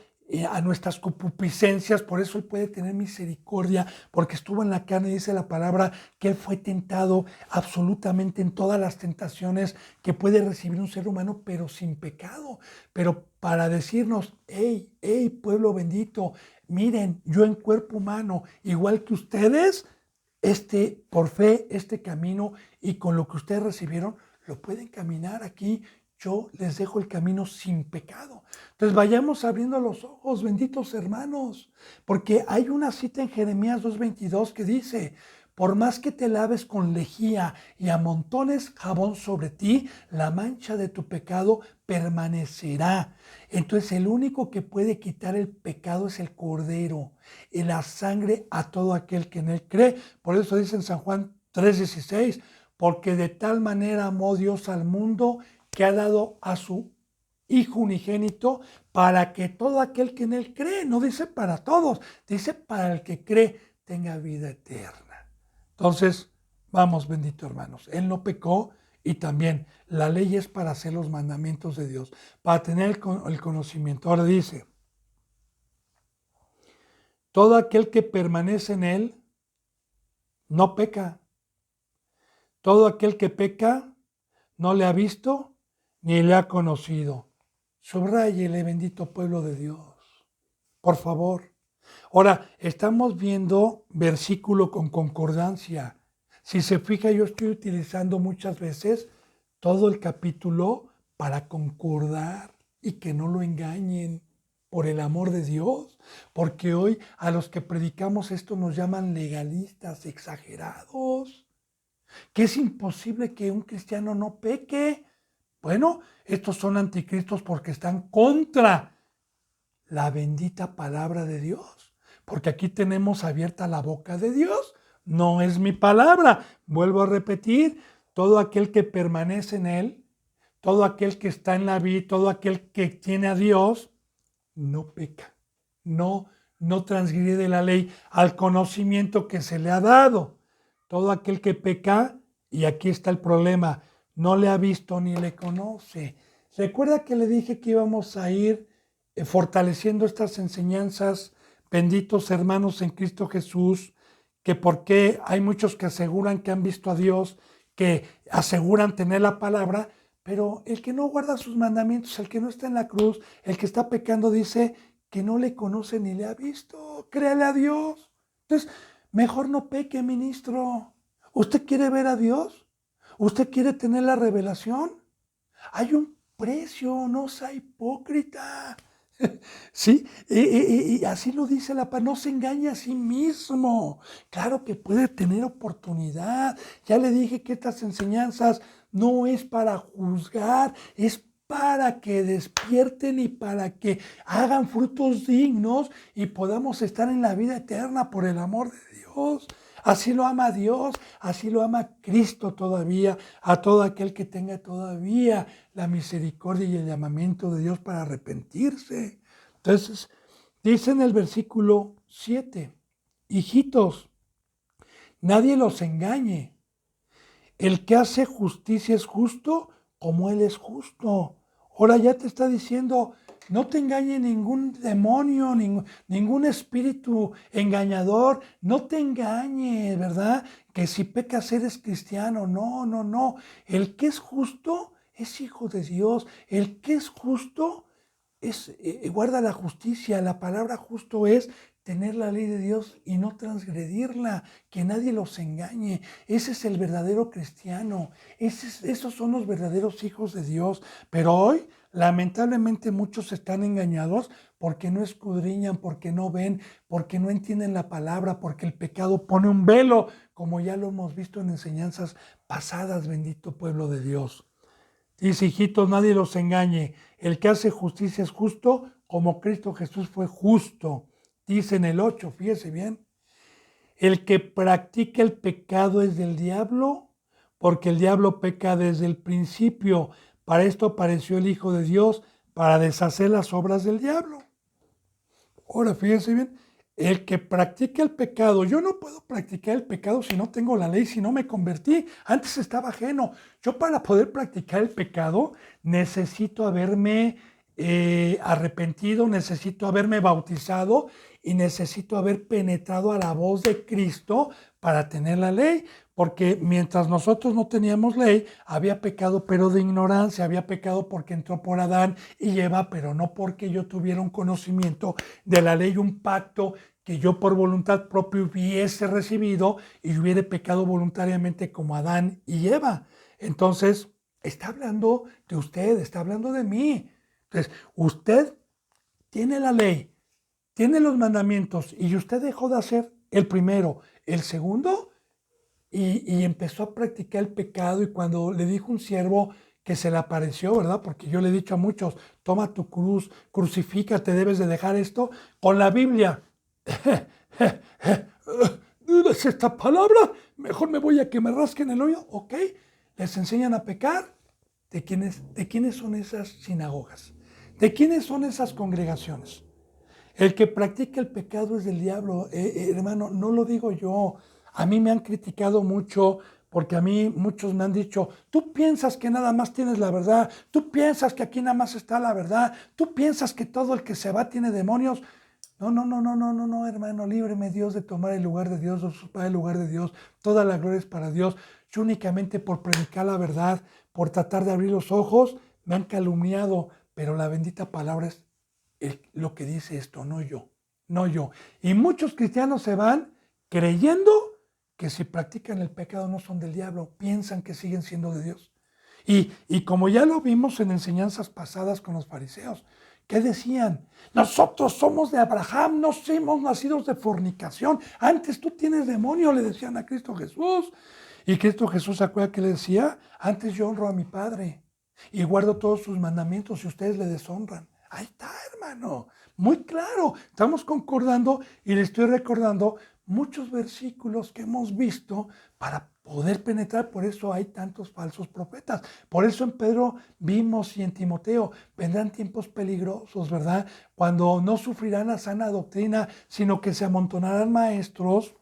a nuestras concupiscencias, por eso Él puede tener misericordia, porque estuvo en la carne, dice la palabra, que Él fue tentado absolutamente en todas las tentaciones que puede recibir un ser humano, pero sin pecado, pero para decirnos, hey, hey, pueblo bendito, miren, yo en cuerpo humano, igual que ustedes, por fe, este camino y con lo que ustedes recibieron, lo pueden caminar aquí. Yo les dejo el camino sin pecado. Entonces vayamos abriendo los ojos, benditos hermanos, porque hay una cita en Jeremías 2:22 que dice, por más que te laves con lejía y amontones jabón sobre ti, la mancha de tu pecado permanecerá. Entonces el único que puede quitar el pecado es el Cordero y la sangre a todo aquel que en él cree. Por eso dice en San Juan 3:16, porque de tal manera amó Dios al mundo que ha dado a su Hijo unigénito para que todo aquel que en él cree, no dice para todos, dice para el que cree tenga vida eterna. Entonces, vamos, bendito hermanos, Él no pecó y también la ley es para hacer los mandamientos de Dios, para tener el conocimiento. Ahora dice, todo aquel que permanece en Él no peca. Todo aquel que peca no le ha visto ni le ha conocido. Subráyele, bendito pueblo de Dios. Por favor. Ahora, estamos viendo versículo con concordancia. Si se fija, yo estoy utilizando muchas veces todo el capítulo para concordar y que no lo engañen, por el amor de Dios. Porque hoy a los que predicamos esto nos llaman legalistas, exagerados, que es imposible que un cristiano no peque. Bueno, estos son anticristos porque están contra la bendita palabra de Dios. Porque aquí tenemos abierta la boca de Dios. No es mi palabra. Vuelvo a repetir, todo aquel que permanece en Él, todo aquel que está en la vida, todo aquel que tiene a Dios, no peca. No transgrede la ley al conocimiento que se le ha dado. Todo aquel que peca, y aquí está el problema, no le ha visto ni le conoce. Recuerda que le dije que íbamos a ir fortaleciendo estas enseñanzas, benditos hermanos en Cristo Jesús, que porque hay muchos que aseguran que han visto a Dios, que aseguran tener la palabra, pero el que no guarda sus mandamientos, el que no está en la cruz, el que está pecando, dice que no le conoce ni le ha visto. Créale a Dios. Entonces, mejor no peque, ministro. ¿Usted quiere ver a Dios? ¿Usted quiere tener la revelación? Hay un precio, no sea hipócrita. Sí, y así lo dice la palabra, no se engaña a sí mismo. Claro que puede tener oportunidad. Ya le dije que estas enseñanzas no es para juzgar, es para que despierten y para que hagan frutos dignos y podamos estar en la vida eterna por el amor de Dios. Así lo ama Dios, así lo ama Cristo todavía, a todo aquel que tenga todavía la misericordia y el llamamiento de Dios para arrepentirse. Entonces, dice en el versículo 7, hijitos, nadie los engañe. El que hace justicia es justo como Él es justo. Ahora ya te está diciendo, no te engañe ningún demonio, ningún espíritu engañador, no te engañe, ¿verdad? Que si pecas eres cristiano, no. El que es justo es hijo de Dios, el que es justo guarda la justicia. La palabra justo es tener la ley de Dios y no transgredirla, que nadie los engañe. Ese es el verdadero cristiano, esos son los verdaderos hijos de Dios. Pero hoy, lamentablemente, muchos están engañados porque no escudriñan, porque no ven, porque no entienden la palabra, porque el pecado pone un velo, como ya lo hemos visto en enseñanzas pasadas, bendito pueblo de Dios. Dice, hijitos, nadie los engañe. El que hace justicia es justo, como Cristo Jesús fue justo. Dice en el 8, fíjese bien. El que practica el pecado es del diablo, porque el diablo peca desde el principio. Para esto apareció el Hijo de Dios, para deshacer las obras del diablo. Ahora, fíjense bien, el que practica el pecado, yo no puedo practicar el pecado si no tengo la ley, si no me convertí. Antes estaba ajeno. Yo para poder practicar el pecado necesito haberme arrepentido, necesito haberme bautizado y necesito haber penetrado a la voz de Cristo para tener la ley. Porque mientras nosotros no teníamos ley, había pecado pero de ignorancia, había pecado porque entró por Adán y Eva, pero no porque yo tuviera un conocimiento de la ley, un pacto que yo por voluntad propia hubiese recibido y hubiera pecado voluntariamente como Adán y Eva. Entonces, está hablando de usted, está hablando de mí. Entonces, usted tiene la ley, tiene los mandamientos y usted dejó de hacer el primero, el segundo, y empezó a practicar el pecado. Y cuando le dijo un siervo que se le apareció, ¿verdad? Porque yo le he dicho a muchos, toma tu cruz, crucifícate, debes de dejar esto. Con la Biblia, ¿dudas esta palabra? Mejor me voy a que me rasquen el hoyo, ¿ok? Les enseñan a pecar. ¿De quiénes son esas sinagogas? ¿De quiénes son esas congregaciones? El que practica el pecado es del diablo, hermano, no lo digo yo. A mí me han criticado mucho porque a mí muchos me han dicho, tú piensas que nada más tienes la verdad, tú piensas que aquí nada más está la verdad, tú piensas que todo el que se va tiene demonios. No, no, no, no, no, no, no, hermano, líbreme Dios de tomar el lugar de Dios, de usurpar el lugar de Dios. Toda la gloria es para Dios. Yo únicamente por predicar la verdad, por tratar de abrir los ojos, me han calumniado, pero la bendita palabra es lo que dice esto, no yo, no yo. Y muchos cristianos se van creyendo que si practican el pecado no son del diablo, piensan que siguen siendo de Dios. Y como ya lo vimos en enseñanzas pasadas con los fariseos, ¿qué decían? Nosotros somos de Abraham, no somos nacidos de fornicación. Antes tú tienes demonio, le decían a Cristo Jesús. Y Cristo Jesús, ¿se acuerda que le decía? Antes yo honro a mi Padre y guardo todos sus mandamientos y ustedes le deshonran. Ahí está, hermano, muy claro. Estamos concordando y le estoy recordando muchos versículos que hemos visto para poder penetrar. Por eso hay tantos falsos profetas. Por eso en Pedro vimos y en Timoteo vendrán tiempos peligrosos, ¿verdad? Cuando no sufrirán la sana doctrina, sino que se amontonarán maestros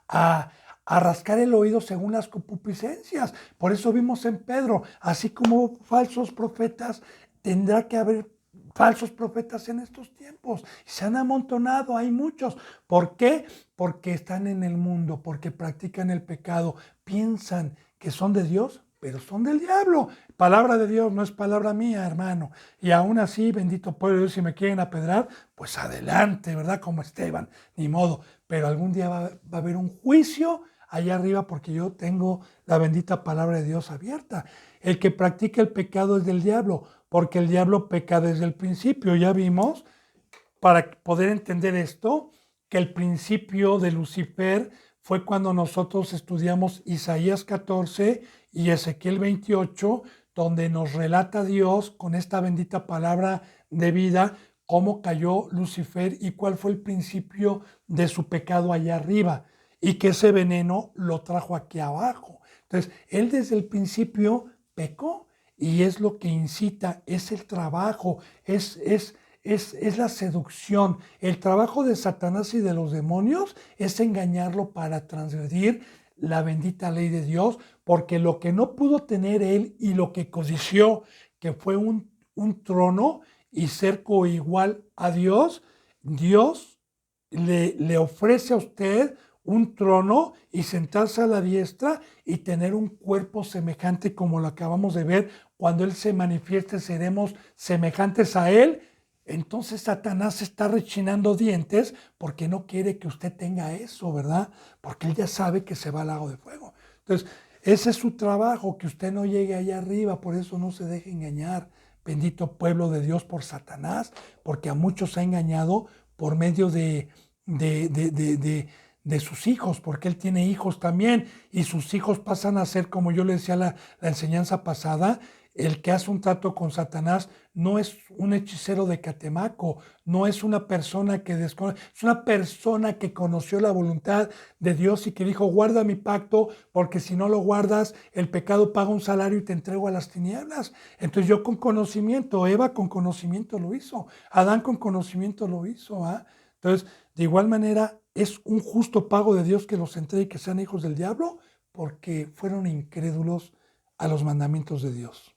a rascar el oído según las concupiscencias. Por eso vimos en Pedro, así como falsos profetas, tendrá que haber falsos profetas en estos tiempos. Se han amontonado, hay muchos. ¿Por qué? Porque están en el mundo, porque practican el pecado, piensan que son de Dios, pero son del diablo. Palabra de Dios no es palabra mía, hermano. Y aún así, bendito pueblo de Dios, si me quieren apedrar, pues adelante, ¿verdad? Como Esteban, ni modo. Pero algún día va a haber un juicio allá arriba porque yo tengo la bendita palabra de Dios abierta. El que practica el pecado es del diablo, porque el diablo peca desde el principio. Ya vimos, para poder entender esto, que el principio de Lucifer fue cuando nosotros estudiamos Isaías 14 y Ezequiel 28, donde nos relata Dios con esta bendita palabra de vida, cómo cayó Lucifer y cuál fue el principio de su pecado allá arriba y que ese veneno lo trajo aquí abajo. Entonces, él desde el principio pecó y es lo que incita, es el trabajo, es la seducción. El trabajo de Satanás y de los demonios es engañarlo para transgredir la bendita ley de Dios, porque lo que no pudo tener él y lo que codició, que fue un trono y ser coigual a Dios, Dios le ofrece a usted un trono y sentarse a la diestra y tener un cuerpo semejante como lo acabamos de ver. Cuando Él se manifieste seremos semejantes a Él. Entonces Satanás está rechinando dientes porque no quiere que usted tenga eso, ¿verdad? Porque él ya sabe que se va al lago de fuego. Entonces, ese es su trabajo, que usted no llegue allá arriba, por eso no se deje engañar. bendito pueblo de Dios, por Satanás, porque a muchos ha engañado por medio de sus hijos, porque él tiene hijos también, y sus hijos pasan a ser, como yo le decía la enseñanza pasada, el que hace un trato con Satanás no es un hechicero de Catemaco, no es una persona que desconoce, es una persona que conoció la voluntad de Dios y que dijo, guarda mi pacto, porque si no lo guardas, el pecado paga un salario y te entrego a las tinieblas. Entonces yo con conocimiento, Eva con conocimiento lo hizo, Adán con conocimiento lo hizo. Entonces, de igual manera, es un justo pago de Dios que los entregue y que sean hijos del diablo, porque fueron incrédulos a los mandamientos de Dios.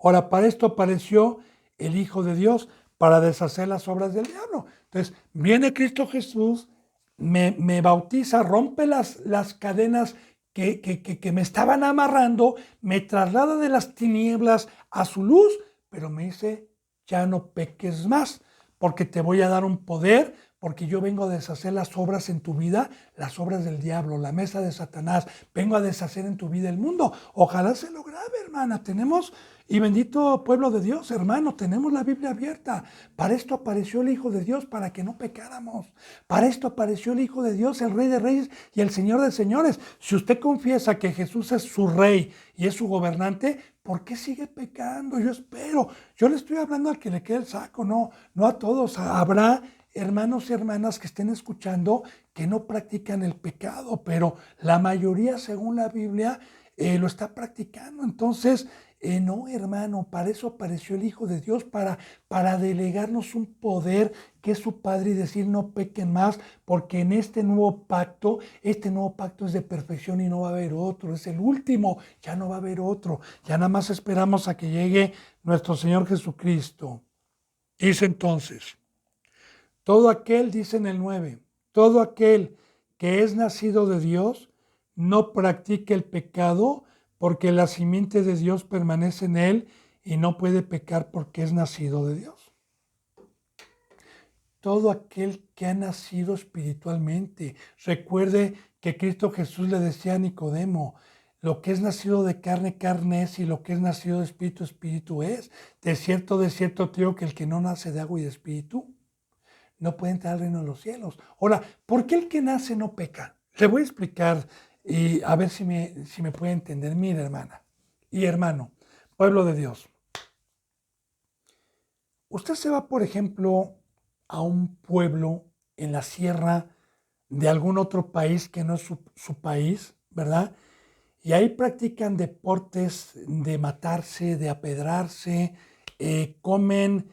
Ahora, para esto apareció el Hijo de Dios, para deshacer las obras del diablo. Entonces, viene Cristo Jesús, me bautiza, rompe las cadenas que me estaban amarrando, me traslada de las tinieblas a su luz, pero me dice, ya no peques más, porque te voy a dar un poder, porque yo vengo a deshacer las obras en tu vida, las obras del diablo, la mesa de Satanás, vengo a deshacer en tu vida el mundo. Ojalá se lo grabe, hermana. Tenemos, y bendito pueblo de Dios, hermano, tenemos la Biblia abierta. Para esto apareció el Hijo de Dios, para que no pecáramos. Para esto apareció el Hijo de Dios, el Rey de Reyes y el Señor de Señores. Si usted confiesa que Jesús es su Rey y es su gobernante, ¿por qué sigue pecando? Yo espero. Yo le estoy hablando al que le quede el saco, no a todos. Habrá hermanos y hermanas que estén escuchando que no practican el pecado, pero la mayoría, según la Biblia, lo está practicando. Entonces, no, hermano, para eso apareció el Hijo de Dios, para delegarnos un poder que es su Padre y decir no pequen más, porque en este nuevo pacto es de perfección y no va a haber otro, es el último, ya no va a haber otro, ya nada más esperamos a que llegue nuestro Señor Jesucristo. Dice entonces, todo aquel, dice en el 9, todo aquel que es nacido de Dios no practica el pecado, porque la simiente de Dios permanece en él y no puede pecar porque es nacido de Dios. Todo aquel que ha nacido espiritualmente. Recuerde que Cristo Jesús le decía a Nicodemo, lo que es nacido de carne, carne es, y lo que es nacido de espíritu, espíritu es. De cierto, te digo que el que no nace de agua y de espíritu no puede entrar al reino de los cielos. Ahora, ¿por qué el que nace no peca? Le voy a explicar y a ver si me puede entender. Mira, hermana y hermano, pueblo de Dios. Usted se va, por ejemplo, a un pueblo en la sierra de algún otro país que no es su país, ¿verdad? Y ahí practican deportes de matarse, de apedrarse, comen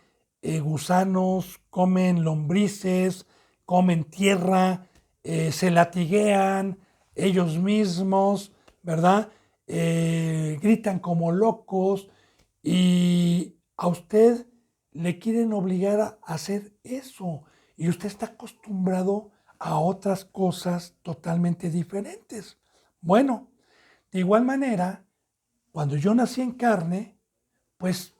gusanos, comen lombrices, comen tierra, se latiguean ellos mismos, ¿verdad? Gritan como locos y a usted le quieren obligar a hacer eso y usted está acostumbrado a otras cosas totalmente diferentes. Bueno, de igual manera, cuando yo nací en carne, pues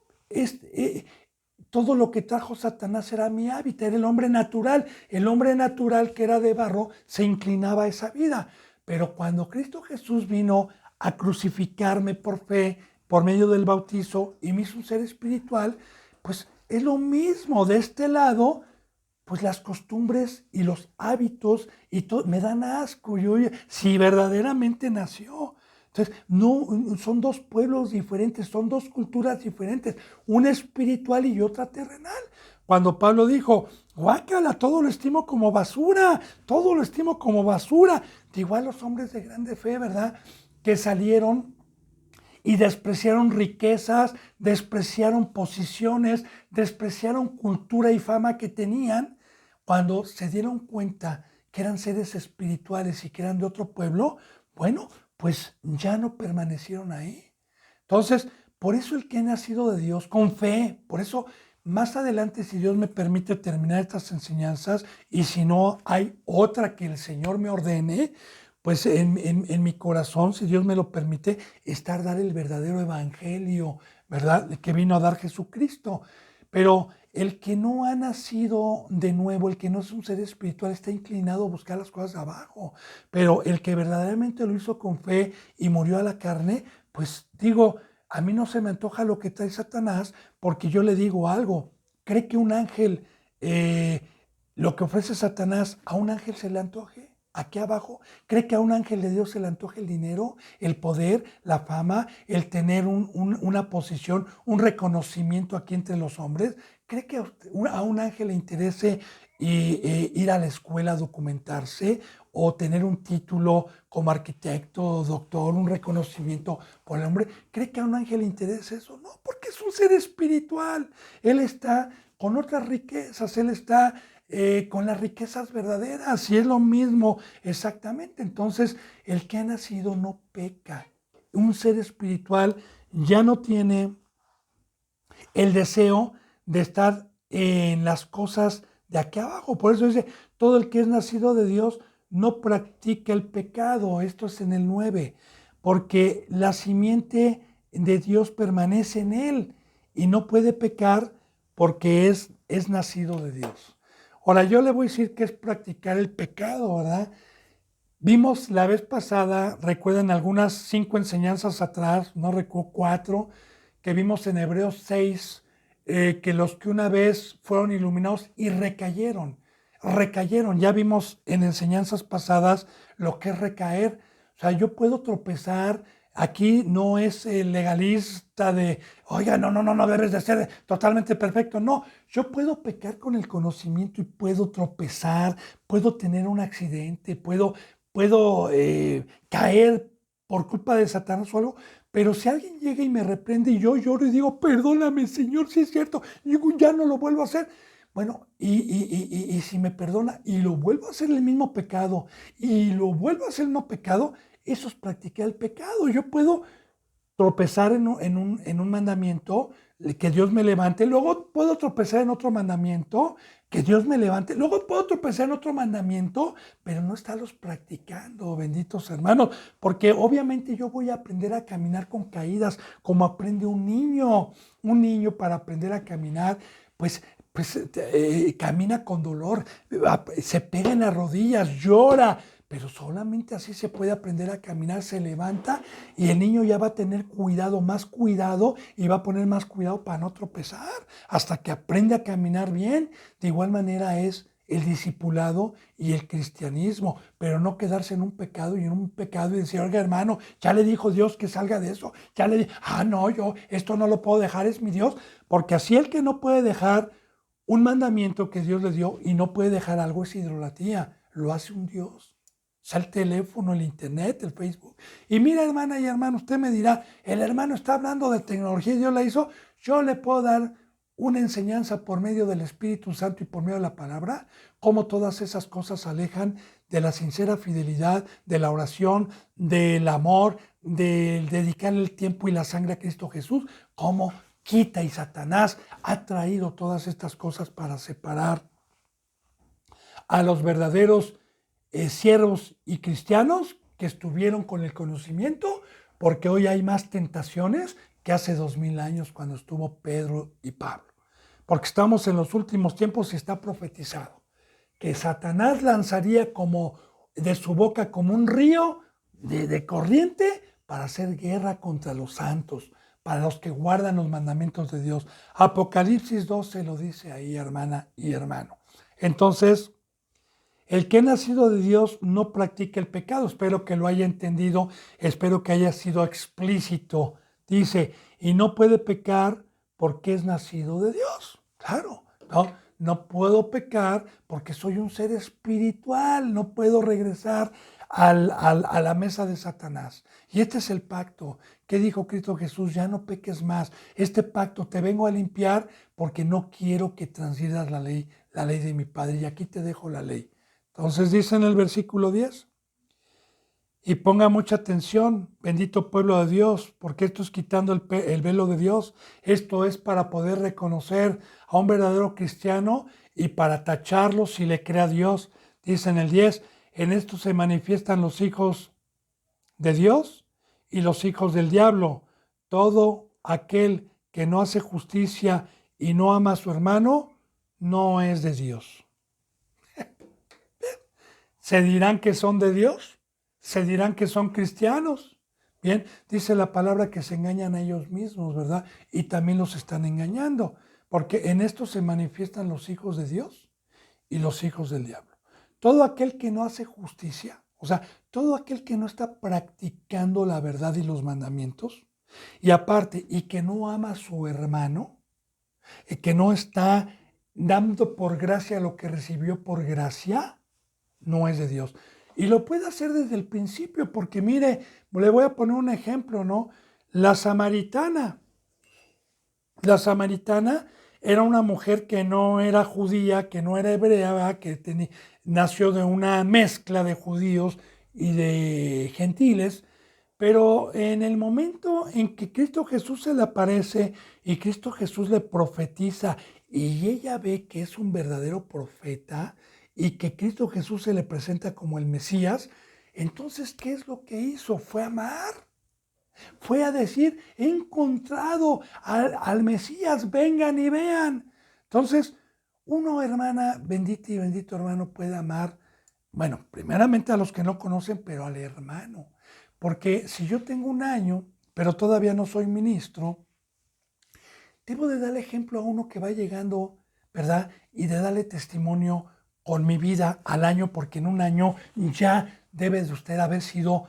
todo lo que trajo Satanás era mi hábitat, era el hombre natural. El hombre natural que era de barro se inclinaba a esa vida. Pero cuando Cristo Jesús vino a crucificarme por fe, por medio del bautizo, y me hizo un ser espiritual, pues es lo mismo de este lado. Pues las costumbres y los hábitos y todo me dan asco. Si verdaderamente nació. Entonces, no, son dos pueblos diferentes, son dos culturas diferentes, una espiritual y otra terrenal. Cuando Pablo dijo, guácala, todo lo estimo como basura, todo lo estimo como basura. De igual los hombres de grande fe, ¿verdad? Que salieron y despreciaron riquezas, despreciaron posiciones, despreciaron cultura y fama que tenían, cuando se dieron cuenta que eran seres espirituales y que eran de otro pueblo, bueno, pues ya no permanecieron ahí. Entonces, por eso el que ha nacido de Dios, con fe, por eso más adelante, si Dios me permite terminar estas enseñanzas, y si no hay otra que el Señor me ordene, pues en mi corazón, si Dios me lo permite, estar dar el verdadero evangelio, ¿verdad? Que vino a dar Jesucristo. Pero el que no ha nacido de nuevo, el que no es un ser espiritual, está inclinado a buscar las cosas de abajo. Pero el que verdaderamente lo hizo con fe y murió a la carne, pues digo, a mí no se me antoja lo que trae Satanás porque yo le digo algo. ¿Cree que un ángel, lo que ofrece Satanás, a un ángel se le antoje? Aquí abajo, ¿cree que a un ángel de Dios se le antoje el dinero, el poder, la fama, el tener una posición, un reconocimiento aquí entre los hombres? ¿Cree que a un ángel le interese ir a la escuela a documentarse o tener un título como arquitecto, doctor, un reconocimiento por el hombre? ¿Cree que a un ángel le interesa eso? No, porque es un ser espiritual. Él está con otras riquezas, él está con las riquezas verdaderas, y es lo mismo exactamente. Entonces, el que ha nacido no peca. Un ser espiritual ya no tiene el deseo de estar en las cosas de aquí abajo. Por eso dice, todo el que es nacido de Dios no practica el pecado. Esto es en el 9, porque la simiente de Dios permanece en él y no puede pecar porque es nacido de Dios. Ahora, yo le voy a decir que es practicar el pecado, ¿verdad? Vimos la vez pasada, recuerden algunas 5 enseñanzas atrás, no recuerdo 4, que vimos en Hebreos 6, que los que una vez fueron iluminados y recayeron. Ya vimos en enseñanzas pasadas lo que es recaer. O sea, yo puedo tropezar. Aquí no es el legalista de, oiga, no debes de ser totalmente perfecto. No, yo puedo pecar con el conocimiento y puedo tropezar, puedo tener un accidente, puedo caer por culpa de Satanás o algo, pero si alguien llega y me reprende y yo lloro y digo, perdóname, Señor, si es cierto, digo, ya no lo vuelvo a hacer. Bueno, y si me perdona y lo vuelvo a hacer el mismo pecado y lo vuelvo a hacer el mismo pecado, eso es practicar el pecado. Yo puedo tropezar en un mandamiento, que Dios me levante, luego puedo tropezar en otro mandamiento, que Dios me levante, luego puedo tropezar en otro mandamiento, pero no estarlos practicando, benditos hermanos, porque obviamente yo voy a aprender a caminar con caídas, como aprende un niño para aprender a caminar, pues camina con dolor, se pega en las rodillas, llora, pero solamente así se puede aprender a caminar. Se levanta y el niño ya va a tener cuidado, más cuidado, y va a poner más cuidado para no tropezar hasta que aprende a caminar bien. De igual manera es el discipulado y el cristianismo, pero no quedarse en un pecado y decir, oiga hermano, ya le dijo Dios que salga de eso, ya le dijo, no, yo esto no lo puedo dejar, es mi Dios, porque así el que no puede dejar un mandamiento que Dios le dio y no puede dejar algo es idolatría, lo hace un Dios. O sea, el teléfono, el internet, el Facebook. Y mira, hermana y hermano, usted me dirá, el hermano está hablando de tecnología y Dios la hizo. Yo le puedo dar una enseñanza por medio del Espíritu Santo y por medio de la palabra, cómo todas esas cosas alejan de la sincera fidelidad, de la oración, del amor, del dedicarle el tiempo y la sangre a Cristo Jesús, cómo quita y Satanás ha traído todas estas cosas para separar a los verdaderos siervos y cristianos que estuvieron con el conocimiento, porque hoy hay más tentaciones que hace 2000 años cuando estuvo Pedro y Pablo. Porque estamos en los últimos tiempos y está profetizado que Satanás lanzaría como de su boca como un río de corriente para hacer guerra contra los santos, para los que guardan los mandamientos de Dios. Apocalipsis 12 lo dice ahí, hermana y hermano. Entonces, el que ha nacido de Dios no practica el pecado. Espero que lo haya entendido, espero que haya sido explícito. Dice, y no puede pecar porque es nacido de Dios. Claro, no puedo pecar porque soy un ser espiritual, no puedo regresar a la mesa de Satanás. Y este es el pacto que dijo Cristo Jesús, ya no peques más. Este pacto te vengo a limpiar porque no quiero que transgredas la ley de mi Padre. Y aquí te dejo la ley. Entonces dice en el versículo 10, y ponga mucha atención, bendito pueblo de Dios, porque esto es quitando el velo de Dios. Esto es para poder reconocer a un verdadero cristiano y para tacharlo si le cree a Dios. Dice en el 10, en esto se manifiestan los hijos de Dios y los hijos del diablo. Todo aquel que no hace justicia y no ama a su hermano, no es de Dios. ¿Se dirán que son de Dios? ¿Se dirán que son cristianos? Bien, dice la palabra que se engañan a ellos mismos, ¿verdad? Y también los están engañando, porque en esto se manifiestan los hijos de Dios y los hijos del diablo. Todo aquel que no hace justicia, o sea, todo aquel que no está practicando la verdad y los mandamientos, y aparte, y que no ama a su hermano, y que no está dando por gracia lo que recibió por gracia, no es de Dios. Y lo puede hacer desde el principio, porque mire, le voy a poner un ejemplo, ¿no? La samaritana. La samaritana era una mujer que no era judía, que no era hebrea, que nació de una mezcla de judíos y de gentiles, pero en el momento en que Cristo Jesús se le aparece y Cristo Jesús le profetiza y ella ve que es un verdadero profeta y que Cristo Jesús se le presenta como el Mesías, entonces, ¿qué es lo que hizo? Fue amar. Fue a decir, he encontrado al Mesías, vengan y vean. Entonces, uno, hermana, bendita y bendito hermano, puede amar, bueno, primeramente a los que no conocen, pero al hermano. Porque si yo tengo un año, pero todavía no soy ministro, debo de darle ejemplo a uno que va llegando, ¿verdad? Y de darle testimonio con mi vida al año, porque en un año ya debe de usted haber sido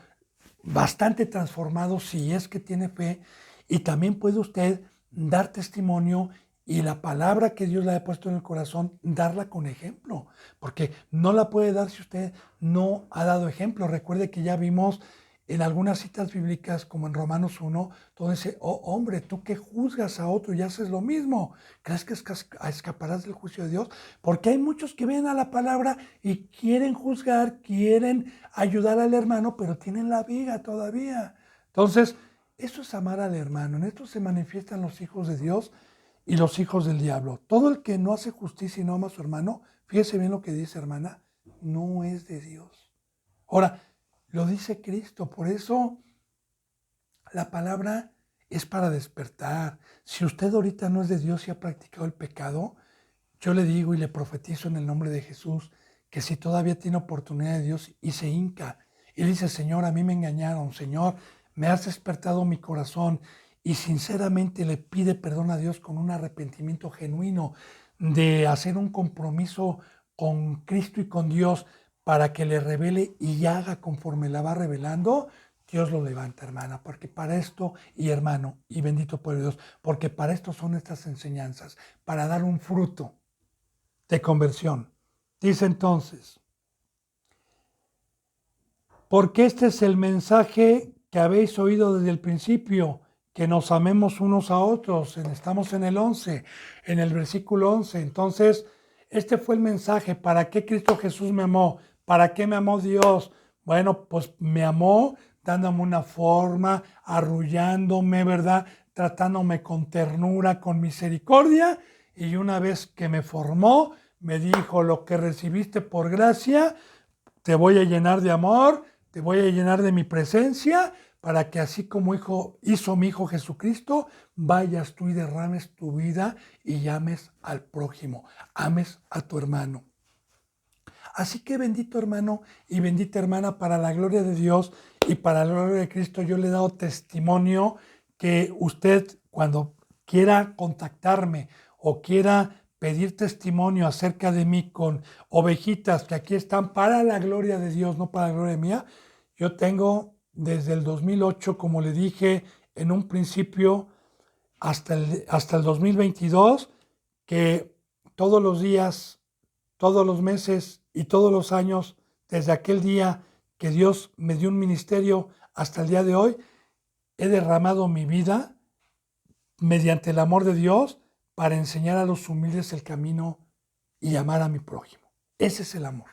bastante transformado si es que tiene fe, y también puede usted dar testimonio y la palabra que Dios le ha puesto en el corazón, darla con ejemplo, porque no la puede dar si usted no ha dado ejemplo. Recuerde que ya vimos en algunas citas bíblicas, como en Romanos 1, donde dice, oh hombre, tú que juzgas a otro y haces lo mismo, ¿crees que escaparás del juicio de Dios? Porque hay muchos que vienen a la palabra y quieren juzgar, quieren ayudar al hermano, pero tienen la viga todavía. Entonces, eso es amar al hermano. En esto se manifiestan los hijos de Dios y los hijos del diablo. Todo el que no hace justicia y no ama a su hermano, fíjese bien lo que dice, hermana, no es de Dios. Ahora, lo dice Cristo, por eso la palabra es para despertar. Si usted ahorita no es de Dios y ha practicado el pecado, yo le digo y le profetizo en el nombre de Jesús que si todavía tiene oportunidad de Dios y se hinca y dice, Señor, a mí me engañaron, Señor, me has despertado mi corazón, y sinceramente le pide perdón a Dios con un arrepentimiento genuino de hacer un compromiso con Cristo y con Dios para que le revele y haga conforme la va revelando, Dios lo levanta, hermana, porque para esto, y hermano, y bendito por Dios, porque para esto son estas enseñanzas, para dar un fruto de conversión. Dice entonces, porque este es el mensaje que habéis oído desde el principio, que nos amemos unos a otros. Estamos en el 11, en el versículo 11. Entonces, este fue el mensaje. ¿Para qué Cristo Jesús me amó? ¿Para qué me amó Dios? Bueno, pues me amó dándome una forma, arrullándome, ¿verdad? Tratándome con ternura, con misericordia. Y una vez que me formó, me dijo, lo que recibiste por gracia, te voy a llenar de amor, te voy a llenar de mi presencia, para que así como hizo mi Hijo Jesucristo, vayas tú y derrames tu vida y llames al prójimo, ames a tu hermano. Así que bendito hermano y bendita hermana, para la gloria de Dios y para la gloria de Cristo, yo le he dado testimonio que usted, cuando quiera contactarme o quiera pedir testimonio acerca de mí con ovejitas que aquí están para la gloria de Dios, no para la gloria mía, yo tengo desde el 2008, como le dije en un principio, hasta el 2022, que todos los días, todos los meses y todos los años, desde aquel día que Dios me dio un ministerio hasta el día de hoy, he derramado mi vida mediante el amor de Dios para enseñar a los humildes el camino y amar a mi prójimo. Ese es el amor.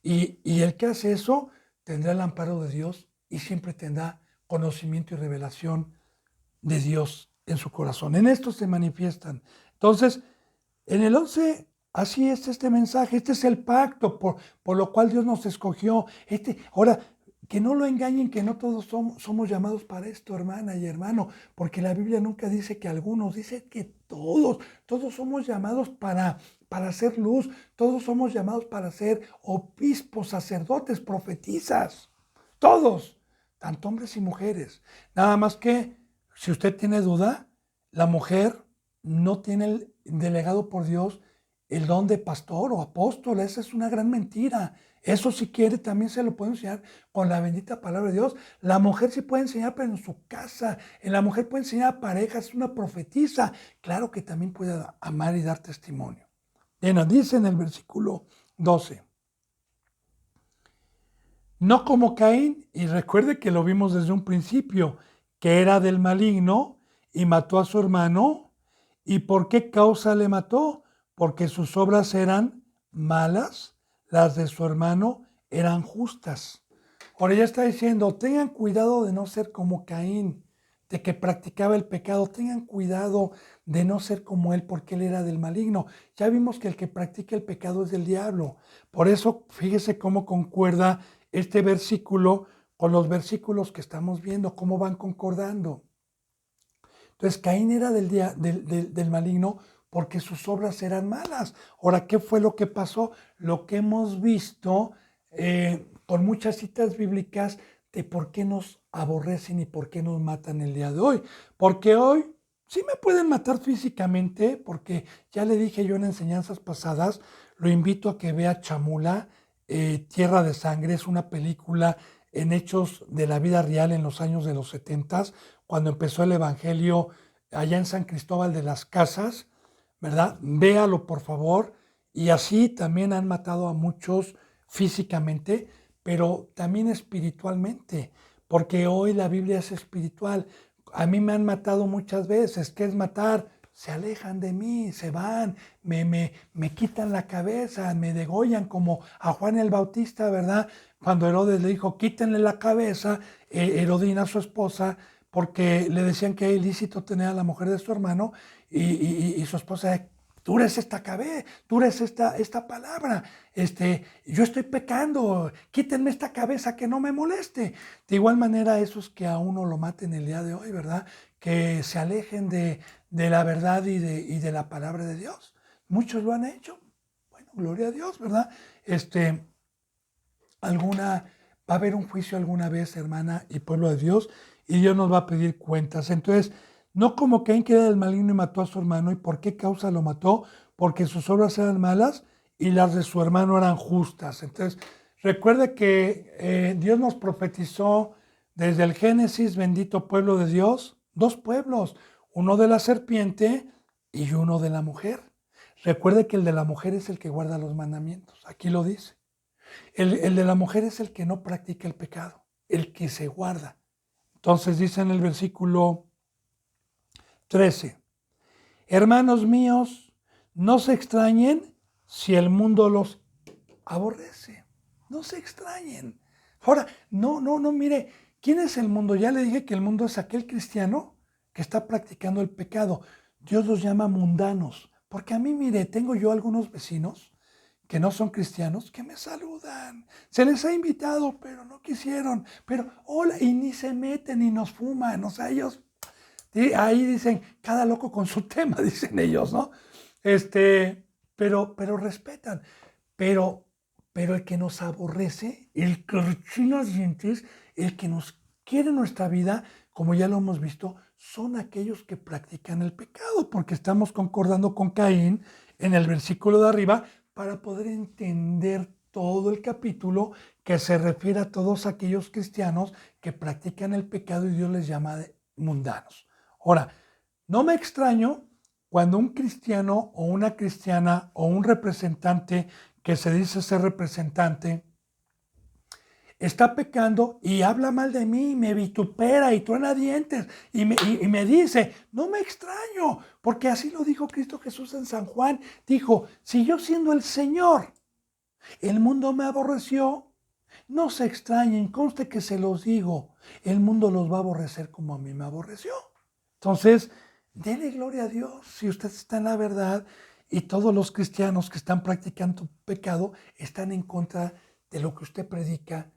Y el que hace eso tendrá el amparo de Dios y siempre tendrá conocimiento y revelación de Dios en su corazón. En esto se manifiestan. Entonces, en el 11, así es este mensaje, este es el pacto por lo cual Dios nos escogió. Ahora, que no lo engañen, que no todos somos llamados para esto, hermana y hermano, porque la Biblia nunca dice que algunos, dice que todos somos llamados para hacer luz, todos somos llamados para ser obispos, sacerdotes, profetizas, todos. tanto hombres y mujeres. Nada más que, si usted tiene duda, la mujer no tiene el delegado por Dios el don de pastor o apóstol. Esa es una gran mentira. Eso, si quiere, también se lo puede enseñar con la bendita palabra de Dios. La mujer sí puede enseñar, pero en su casa. La mujer puede enseñar a parejas, es una profetisa. Claro que también puede amar y dar testimonio. Bien, nos dice en el versículo 12. No como Caín, y recuerde que lo vimos desde un principio, que era del maligno y mató a su hermano. ¿Y por qué causa le mató? Porque sus obras eran malas, las de su hermano eran justas. Ahora ya está diciendo, tengan cuidado de no ser como Caín, de que practicaba el pecado. Tengan cuidado de no ser como él, porque él era del maligno. Ya vimos que el que practica el pecado es del diablo. Por eso, fíjese cómo concuerda este versículo con los versículos que estamos viendo, cómo van concordando. Entonces, Caín era del maligno porque sus obras eran malas. Ahora, ¿qué fue lo que pasó? Lo que hemos visto con muchas citas bíblicas de por qué nos aborrecen y por qué nos matan el día de hoy. Porque hoy sí me pueden matar físicamente, porque ya le dije yo en enseñanzas pasadas, lo invito a que vea Chamula, Tierra de Sangre. Es una película en hechos de la vida real en los años de los 70, cuando empezó el evangelio allá en San Cristóbal de las Casas, ¿verdad? Véalo, por favor. Y así también han matado a muchos físicamente, pero también espiritualmente, porque hoy la Biblia es espiritual. A mí me han matado muchas veces. ¿Qué es matar? Se alejan de mí, se van, me quitan la cabeza, me degollan, como a Juan el Bautista, ¿verdad? Cuando Herodes le dijo, quítenle la cabeza, Herodina, su esposa, porque le decían que era ilícito tener a la mujer de su hermano, y su esposa, tú eres esta cabeza, tú eres esta palabra, yo estoy pecando, quítenme esta cabeza que no me moleste. De igual manera, esos que a uno lo maten el día de hoy, ¿verdad? Que se alejen de la verdad y de la palabra de Dios. Muchos lo han hecho. Bueno, gloria a Dios, ¿verdad? Va a haber un juicio alguna vez, hermana y pueblo de Dios, y Dios nos va a pedir cuentas. Entonces, no como Caín, que era del maligno y mató a su hermano. ¿Y por qué causa lo mató? Porque sus obras eran malas y las de su hermano eran justas. Entonces, recuerde que Dios nos profetizó desde el Génesis, bendito pueblo de Dios, dos pueblos, uno de la serpiente y uno de la mujer. Recuerde que el de la mujer es el que guarda los mandamientos. Aquí lo dice. El de la mujer es el que no practica el pecado, el que se guarda. Entonces dice en el versículo 13, hermanos míos, no se extrañen si el mundo los aborrece. No se extrañen. Ahora, no, mire, ¿quién es el mundo? Ya le dije que el mundo es aquel cristiano que está practicando el pecado. Dios los llama mundanos. Porque a mí, mire, tengo yo algunos vecinos que no son cristianos, que me saludan. Se les ha invitado, pero no quisieron. Pero hola, y ni se meten ni nos fuman. O sea, ellos, ahí dicen, cada loco con su tema, dicen ellos, ¿no? Pero respetan. Pero el que nos aborrece, el que rechina los dientes, el que nos quiere nuestra vida, como ya lo hemos visto, son aquellos que practican el pecado, porque estamos concordando con Caín en el versículo de arriba, para poder entender todo el capítulo que se refiere a todos aquellos cristianos que practican el pecado y Dios les llama mundanos. Ahora, no me extraño cuando un cristiano o una cristiana o un representante que se dice ser representante está pecando y habla mal de mí, y me vitupera y truena dientes y me dice, no me extraño, porque así lo dijo Cristo Jesús en San Juan. Dijo, si yo siendo el Señor, el mundo me aborreció, no se extrañen, conste que se los digo, el mundo los va a aborrecer como a mí me aborreció. Entonces, dele gloria a Dios si usted está en la verdad, y todos los cristianos que están practicando pecado están en contra de lo que usted predica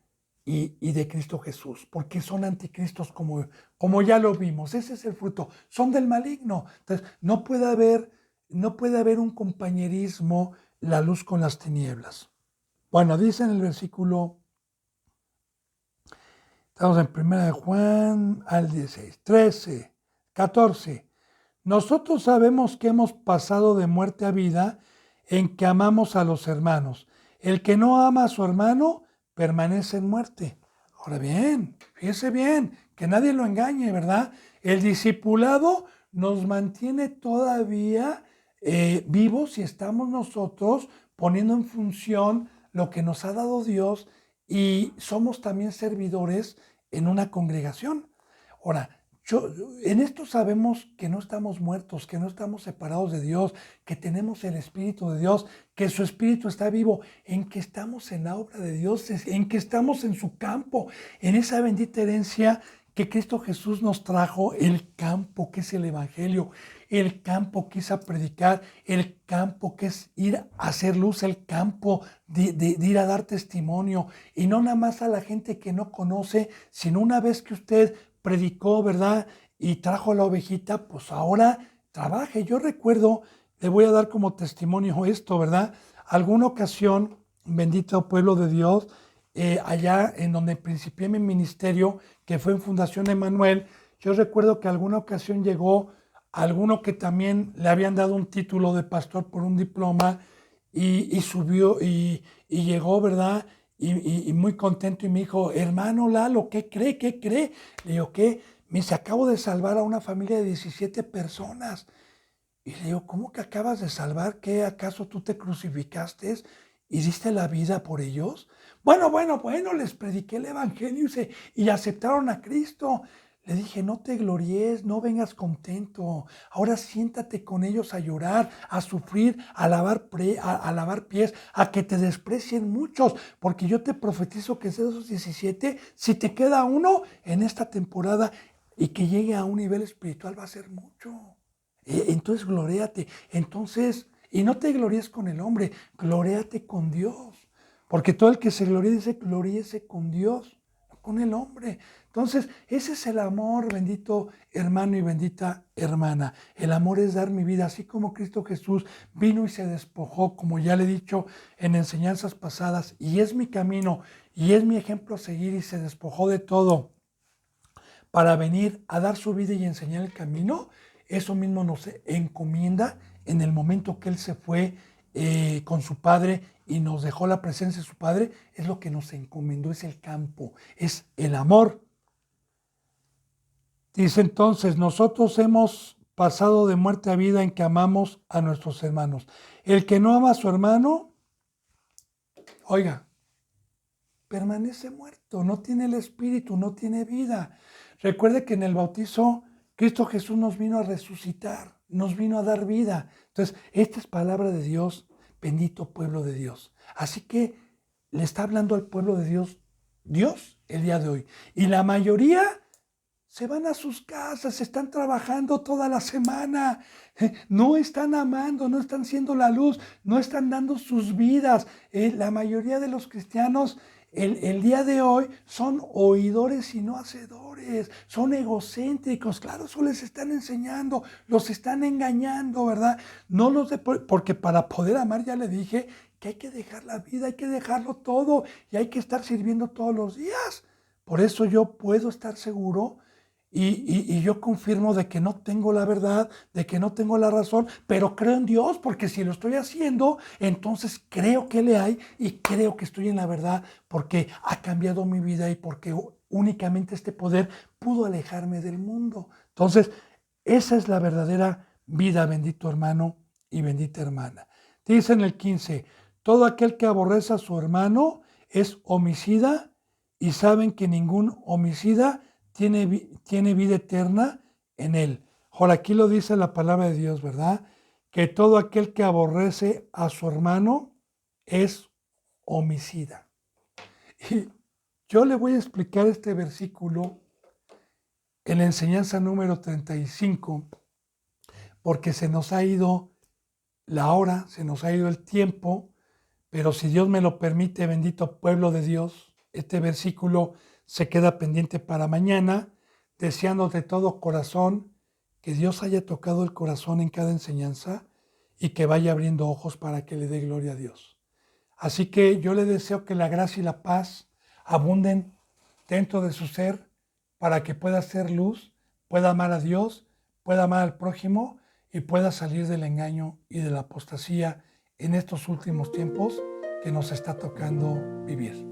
y de Cristo Jesús, porque son anticristos como ya lo vimos. Ese es el fruto, son del maligno. Entonces, no puede haber un compañerismo, la luz con las tinieblas. Bueno, dice en el versículo Estamos en 1 Juan al 16, 13, 14. Nosotros sabemos que hemos pasado de muerte a vida en que amamos a los hermanos. El que no ama a su hermano permanece en muerte. Ahora bien, fíjese bien, que nadie lo engañe, ¿verdad? El discipulado nos mantiene todavía vivos y estamos nosotros poniendo en función lo que nos ha dado Dios y somos también servidores en una congregación. Ahora, en esto sabemos que no estamos muertos, que no estamos separados de Dios, que tenemos el Espíritu de Dios, que su Espíritu está vivo, en que estamos en la obra de Dios, en que estamos en su campo, en esa bendita herencia que Cristo Jesús nos trajo, el campo que es el Evangelio, el campo que es a predicar, el campo que es ir a hacer luz, el campo de ir a dar testimonio, y no nada más a la gente que no conoce, sino una vez que usted predicó, ¿verdad? Y trajo a la ovejita, pues ahora trabaje. Yo recuerdo, le voy a dar como testimonio esto, ¿verdad? Alguna ocasión, bendito pueblo de Dios, allá en donde principié mi ministerio, que fue en Fundación Emanuel, yo recuerdo que alguna ocasión llegó alguno que también le habían dado un título de pastor por un diploma y subió y llegó, ¿verdad? Y muy contento y me dijo, hermano Lalo, ¿qué cree? ¿Qué cree? Le digo, ¿qué? Me dice, acabo de salvar a una familia de 17 personas. Y le digo, ¿cómo que acabas de salvar? ¿Qué acaso tú te crucificaste y diste la vida por ellos? Bueno, les prediqué el evangelio y aceptaron a Cristo. Le dije, no te glories, no vengas contento. Ahora siéntate con ellos a llorar, a sufrir, a lavar pies, a que te desprecien muchos. Porque yo te profetizo que de esos 17, si te queda uno en esta temporada y que llegue a un nivel espiritual, va a ser mucho. Entonces gloréate. Entonces, y no te gloríes con el hombre, gloréate con Dios. Porque todo el que se gloríe dice, gloríese con Dios, no con el hombre. Entonces, ese es el amor, bendito hermano y bendita hermana. El amor es dar mi vida, así como Cristo Jesús vino y se despojó, como ya le he dicho en enseñanzas pasadas, y es mi camino, y es mi ejemplo a seguir, y se despojó de todo para venir a dar su vida y enseñar el camino. Eso mismo nos encomienda en el momento que Él se fue con su Padre y nos dejó la presencia de su Padre. Es lo que nos encomendó, es el campo, es el amor. Dice entonces, nosotros hemos pasado de muerte a vida en que amamos a nuestros hermanos. El que no ama a su hermano, oiga, permanece muerto, no tiene el espíritu, no tiene vida. Recuerde que en el bautizo Cristo Jesús nos vino a resucitar, nos vino a dar vida. Entonces, esta es palabra de Dios, bendito pueblo de Dios. Así que le está hablando al pueblo de Dios, Dios el día de hoy. Y la mayoría se van a sus casas, están trabajando toda la semana, no están amando, no están siendo la luz, no están dando sus vidas. La mayoría de los cristianos el día de hoy son oidores y no hacedores, son egocéntricos, claro, eso les están enseñando, los están engañando, ¿verdad? No los porque para poder amar, ya le dije, que hay que dejar la vida, hay que dejarlo todo y hay que estar sirviendo todos los días. Por eso yo puedo estar seguro y yo confirmo de que no tengo la verdad, de que no tengo la razón, pero creo en Dios, porque si lo estoy haciendo, entonces creo que le hay y creo que estoy en la verdad, porque ha cambiado mi vida y porque únicamente este poder pudo alejarme del mundo. Entonces, esa es la verdadera vida, bendito hermano y bendita hermana. Dice en el 15, todo aquel que aborrece a su hermano es homicida y saben que ningún homicida tiene vida eterna en él. Ahora, aquí lo dice la palabra de Dios, ¿verdad? Que todo aquel que aborrece a su hermano es homicida. Y yo le voy a explicar este versículo en la enseñanza número 35, porque se nos ha ido la hora, se nos ha ido el tiempo, pero si Dios me lo permite, bendito pueblo de Dios, este versículo se queda pendiente para mañana, deseando de todo corazón que Dios haya tocado el corazón en cada enseñanza y que vaya abriendo ojos para que le dé gloria a Dios. Así que yo le deseo que la gracia y la paz abunden dentro de su ser para que pueda ser luz, pueda amar a Dios, pueda amar al prójimo y pueda salir del engaño y de la apostasía en estos últimos tiempos que nos está tocando vivir.